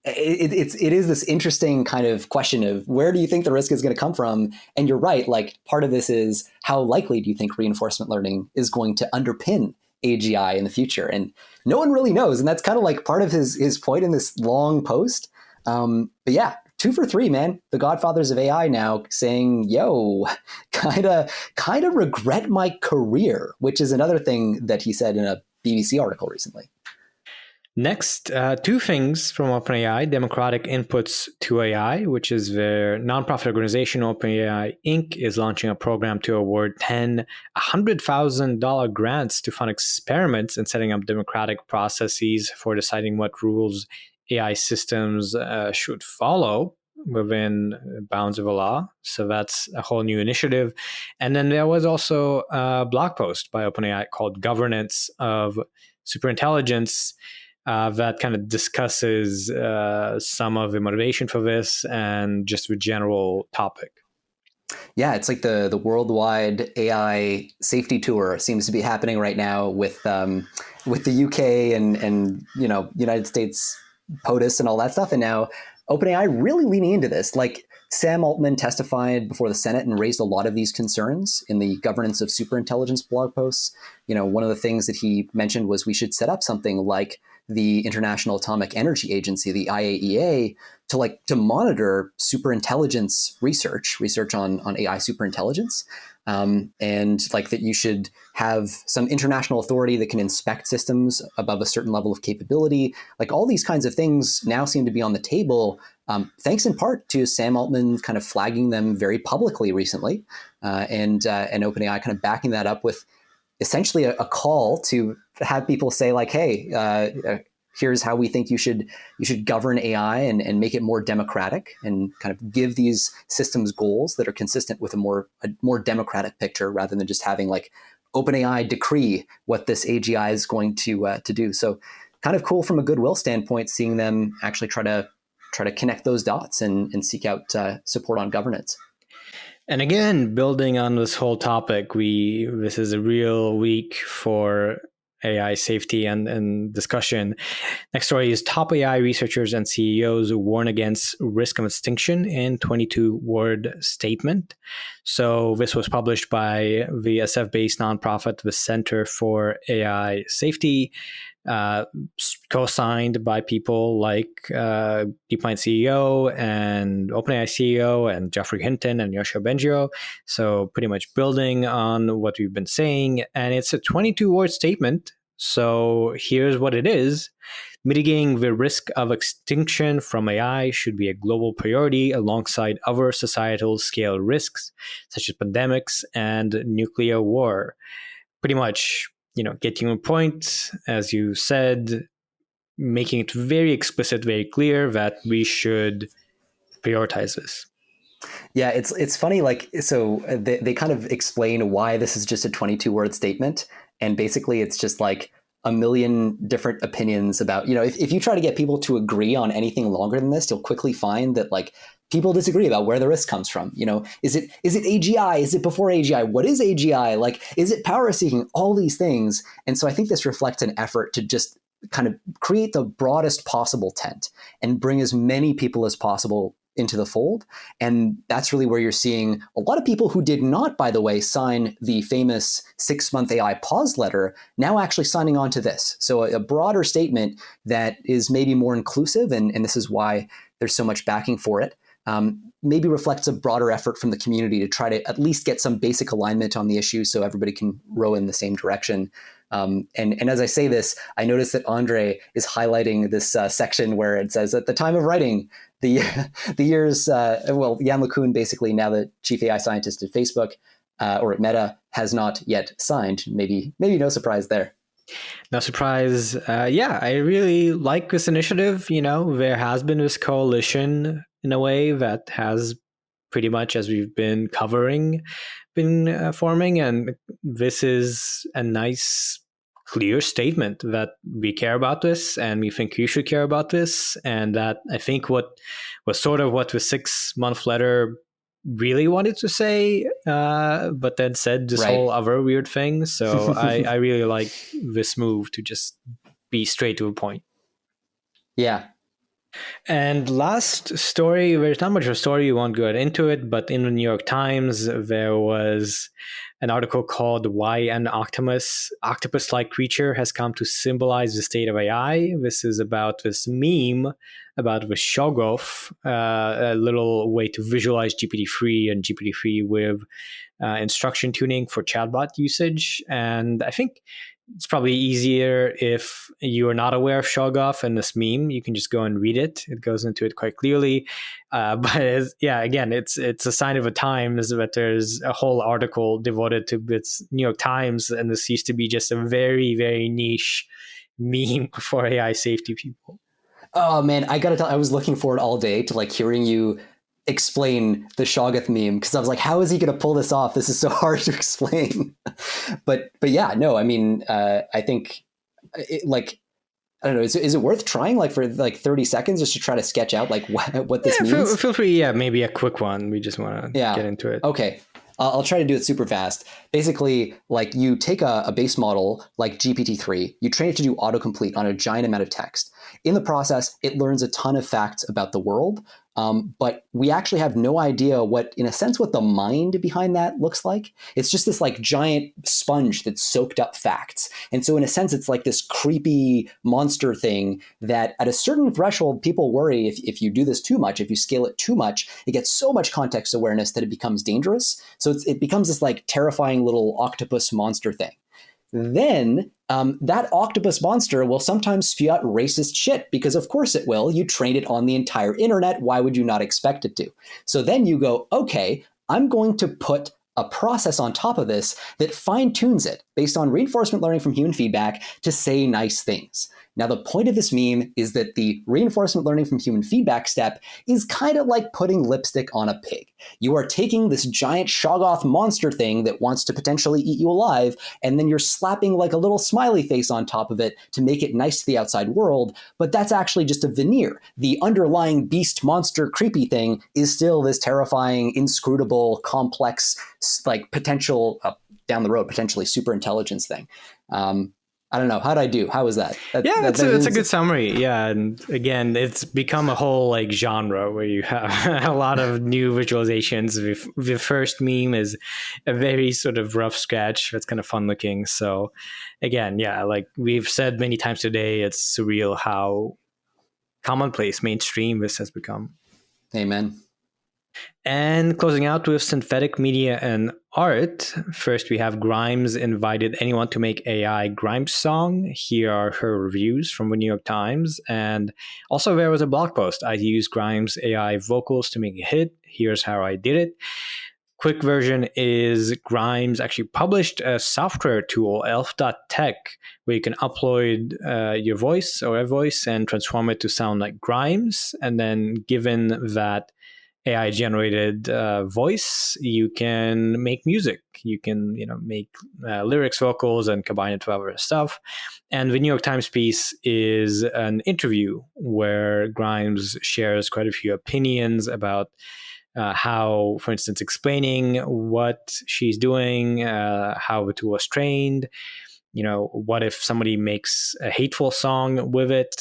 it is this interesting kind of question of where do you think the risk is going to come from? And you're right, part of this is how likely do you think reinforcement learning is going to underpin AGI in the future? And no one really knows. And that's kind of part of his point in this long post. But yeah, 2 for 3, man. The godfathers of AI now saying, yo, kind of regret my career, which is another thing that he said in a BBC article recently. Next, 2 things from OpenAI: democratic inputs to AI, which is their nonprofit organization. OpenAI Inc. is launching a program to award $100,000 grants to fund experiments in setting up democratic processes for deciding what rules AI systems should follow within bounds of a law. So that's a whole new initiative. And then there was also a blog post by OpenAI called Governance of Superintelligence, that kind of discusses some of the motivation for this and just the general topic. Yeah, it's the worldwide AI safety tour seems to be happening right now with the UK and United States POTUS and all that stuff, and now OpenAI really leaning into this. Sam Altman testified before the Senate and raised a lot of these concerns in the Governance of Superintelligence blog posts. One of the things that he mentioned was we should set up something like the International Atomic Energy Agency, the IAEA, to monitor superintelligence research on AI superintelligence. And that you should have some international authority that can inspect systems above a certain level of capability. All these kinds of things now seem to be on the table, thanks in part to Sam Altman kind of flagging them very publicly recently, and OpenAI kind of backing that up with essentially a call to have people say hey, here's how we think you should govern AI and make it more democratic, and kind of give these systems goals that are consistent with a more democratic picture, rather than just having OpenAI decree what this AGI is going to do. So kind of cool from a goodwill standpoint, seeing them actually try to connect those dots and seek out support on governance. And again, building on this whole topic, this is a real week for AI safety and discussion. Next story is top AI researchers and CEOs warn against risk of extinction in 22-word statement. So this was published by the SF-based nonprofit, the Center for AI Safety, co-signed by people like DeepMind CEO and OpenAI CEO and Geoffrey Hinton and Yoshua Bengio. So pretty much building on what we've been saying. And it's a 22-word statement. So here's what it is. Mitigating the risk of extinction from AI should be a global priority alongside other societal scale risks, such as pandemics and nuclear war. Pretty much, getting a point, as you said, making it very explicit, very clear that we should prioritize this. Yeah, it's funny. So they kind of explain why this is just a 22-word statement, and basically it's just a million different opinions about, if you try to get people to agree on anything longer than this, you'll quickly find that people disagree about where the risk comes from. Is it AGI? Is it before AGI? What is AGI? Like, is it power seeking? All these things. And so I think this reflects an effort to just kind of create the broadest possible tent and bring as many people as possible into the fold. And that's really where you're seeing a lot of people who did not, by the way, sign the famous 6-month AI pause letter, now actually signing on to this. So a broader statement that is maybe more inclusive, and this is why there's so much backing for it, maybe reflects a broader effort from the community to try to at least get some basic alignment on the issue so everybody can row in the same direction. And as I say this, I noticed that Andre is highlighting this section where it says, at the time of writing, the years, Yann LeCun, basically now the chief AI scientist at Facebook or at Meta, has not yet signed. Maybe no surprise there. No surprise. I really like this initiative. There has been this coalition in a way that has pretty much, as we've been covering, been forming. And this is a nice, clear statement that we care about this and we think you should care about this. And that I think what was sort of what the 6-month letter really wanted to say, but then said this whole other weird thing. So I really like this move to just be straight to the point. Yeah. And last story, there's not much of a story, you won't go into it, but in the New York Times, there was an article called Why an Octopus-like Creature Has Come to Symbolize the State of AI. This is about this meme about the Shoggoth, a little way to visualize GPT-3 and GPT-3 with instruction tuning for chatbot usage. And I think it's probably easier if you are not aware of Shoggoth and this meme. You can just go and read it. It goes into it quite clearly. Again, it's a sign of the times that there's a whole article devoted to this New York Times, and this used to be just a very, very niche meme for AI safety people. Oh man, I gotta tell, I was looking forward all day to hearing you explain the Shoggoth meme, because I was like, how is he going to pull this off? This is so hard to explain. but yeah, no, I mean, I think I don't know, is it worth trying for 30 seconds just to try to sketch out what this means? Feel free. Yeah, maybe a quick one. We just want to get into it. Okay. I'll try to do it super fast. Basically, you take a base model like GPT-3, you train it to do autocomplete on a giant amount of text. In the process, it learns a ton of facts about the world, but we actually have no idea what the mind behind that looks like. It's just this giant sponge that's soaked up facts. And so in a sense, it's like this creepy monster thing that at a certain threshold, people worry if you do this too much, if you scale it too much, it gets so much context awareness that it becomes dangerous. So it becomes this terrifying little octopus monster thing. Then that octopus monster will sometimes spew out racist shit, because of course it will. You trained it on the entire internet. Why would you not expect it to? So then you go, okay, I'm going to put a process on top of this that fine-tunes it based on reinforcement learning from human feedback to say nice things. Now, the point of this meme is that the reinforcement learning from human feedback step is kind of like putting lipstick on a pig. You are taking this giant Shoggoth monster thing that wants to potentially eat you alive, and then you're slapping a little smiley face on top of it to make it nice to the outside world, but that's actually just a veneer. The underlying beast monster creepy thing is still this terrifying, inscrutable, complex, potential, down the road, potentially super intelligence thing. I don't know. How'd I do? How was that? It's a good summary. Yeah. And again, it's become a whole genre where you have a lot of new visualizations. The first meme is a very sort of rough sketch that's kind of fun looking. So again, we've said many times today, it's surreal how commonplace, mainstream this has become. Amen. And closing out with synthetic media and art, first we have Grimes invited anyone to make AI Grimes song. Here are her reviews from the New York Times. And also there was a blog post. I used Grimes AI vocals to make a hit. Here's how I did it. Quick version is Grimes actually published a software tool, elf.tech, where you can upload your voice or a voice and transform it to sound like Grimes. And then given that AI-generated voice, you can make music. You can, make lyrics, vocals, and combine it with other stuff. And the New York Times piece is an interview where Grimes shares quite a few opinions about how, for instance, explaining what she's doing, how the tool was trained. What if somebody makes a hateful song with it,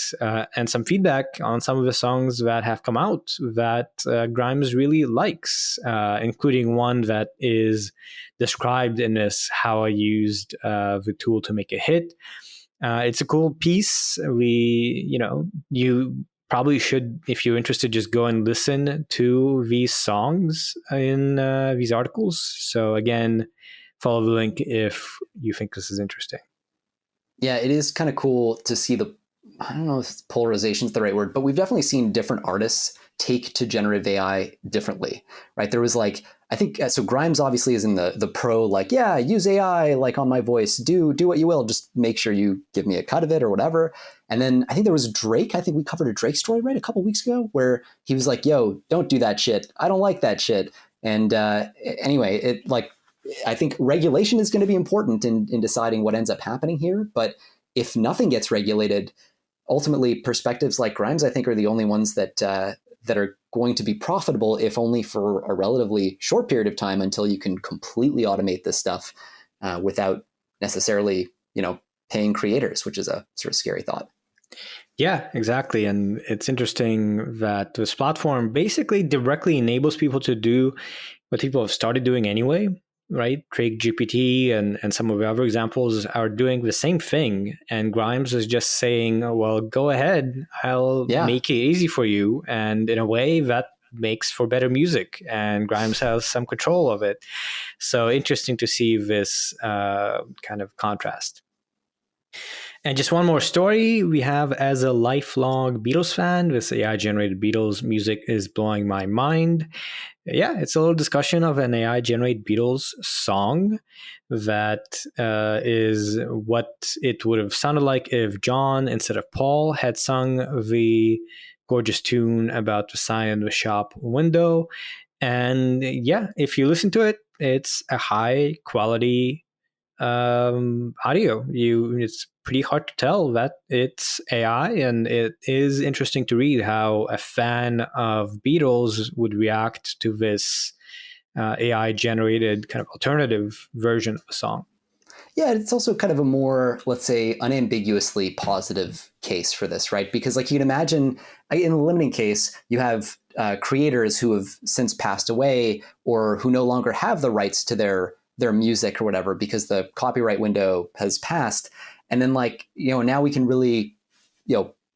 and some feedback on some of the songs that have come out that Grimes really likes, including one that is described in this "How I Used the Tool to Make a Hit." It's a cool piece. You probably should, if you're interested, just go and listen to these songs in these articles. So again, follow the link if you think this is interesting. Yeah, it is kind of cool to see I don't know if polarization is the right word, but we've definitely seen different artists take to generative AI differently, right? There was I think, so Grimes obviously is in the pro, yeah, use AI, on my voice, do what you will, just make sure you give me a cut of it or whatever. And then I think there was Drake. I think we covered a Drake story, right, a couple weeks ago, where he was like, yo, don't do that shit. I don't like that shit. And anyway, I think regulation is going to be important in deciding what ends up happening here. But if nothing gets regulated, ultimately perspectives like Grimes, I think, are the only ones that are going to be profitable, if only for a relatively short period of time, until you can completely automate this stuff without necessarily, paying creators, which is a sort of scary thought. Yeah, exactly. And it's interesting that this platform basically directly enables people to do what people have started doing anyway, right? CraigGPT and some of the other examples are doing the same thing. And Grimes is just saying, well, go ahead, I'll make it easy for you. And in a way that makes for better music. And Grimes has some control of it. So interesting to see this kind of contrast. And just one more story we have: as a lifelong Beatles fan, this AI-generated Beatles music is blowing my mind. Yeah, it's a little discussion of an AI-generated Beatles song that is what it would have sounded like if John, instead of Paul, had sung the gorgeous tune about the sign in the shop window. And yeah, if you listen to it, it's a high-quality audio. It's pretty hard to tell that it's AI, and it is interesting to read how a fan of Beatles would react to this AI generated kind of alternative version of a song. Yeah, it's also kind of a more, let's say, unambiguously positive case for this, right? Because you can imagine, in the limiting case, you have creators who have since passed away or who no longer have the rights to their music or whatever because the copyright window has passed. And then now we can really,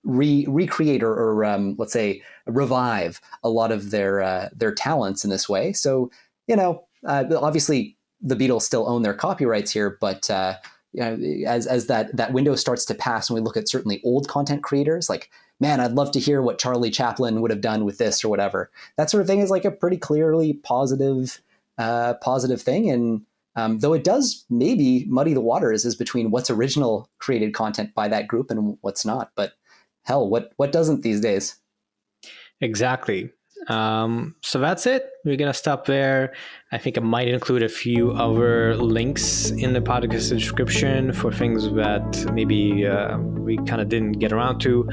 recreate or let's say revive a lot of their talents in this way. So, obviously the Beatles still own their copyrights here, but as that window starts to pass and we look at certainly old content creators, man, I'd love to hear what Charlie Chaplin would have done with this or whatever. That sort of thing is a pretty clearly positive thing. And though it does maybe muddy the waters as between what's original created content by that group and what's not. But hell, what doesn't these days? Exactly. So that's it. We're going to stop there. I think I might include a few other links in the podcast description for things that maybe we kind of didn't get around to.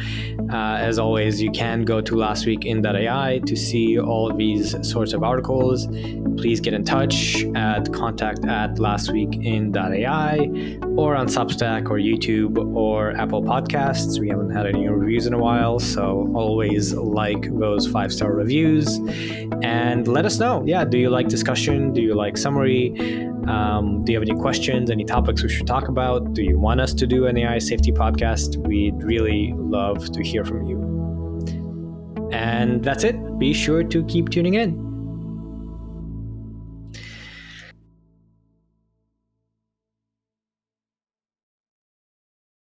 As always, you can go to lastweekin.ai to see all of these sorts of articles. Please get in touch at contact@lastweekin.ai or on Substack or YouTube or Apple Podcasts. We haven't had any reviews in a while, so always like those 5-star reviews and let us know. Yeah, do you like discussion? Do you like summary? Do you have any questions, any topics we should talk about? Do you want us to do an AI safety podcast? We'd really love to hear from you. And that's it. Be sure to keep tuning in.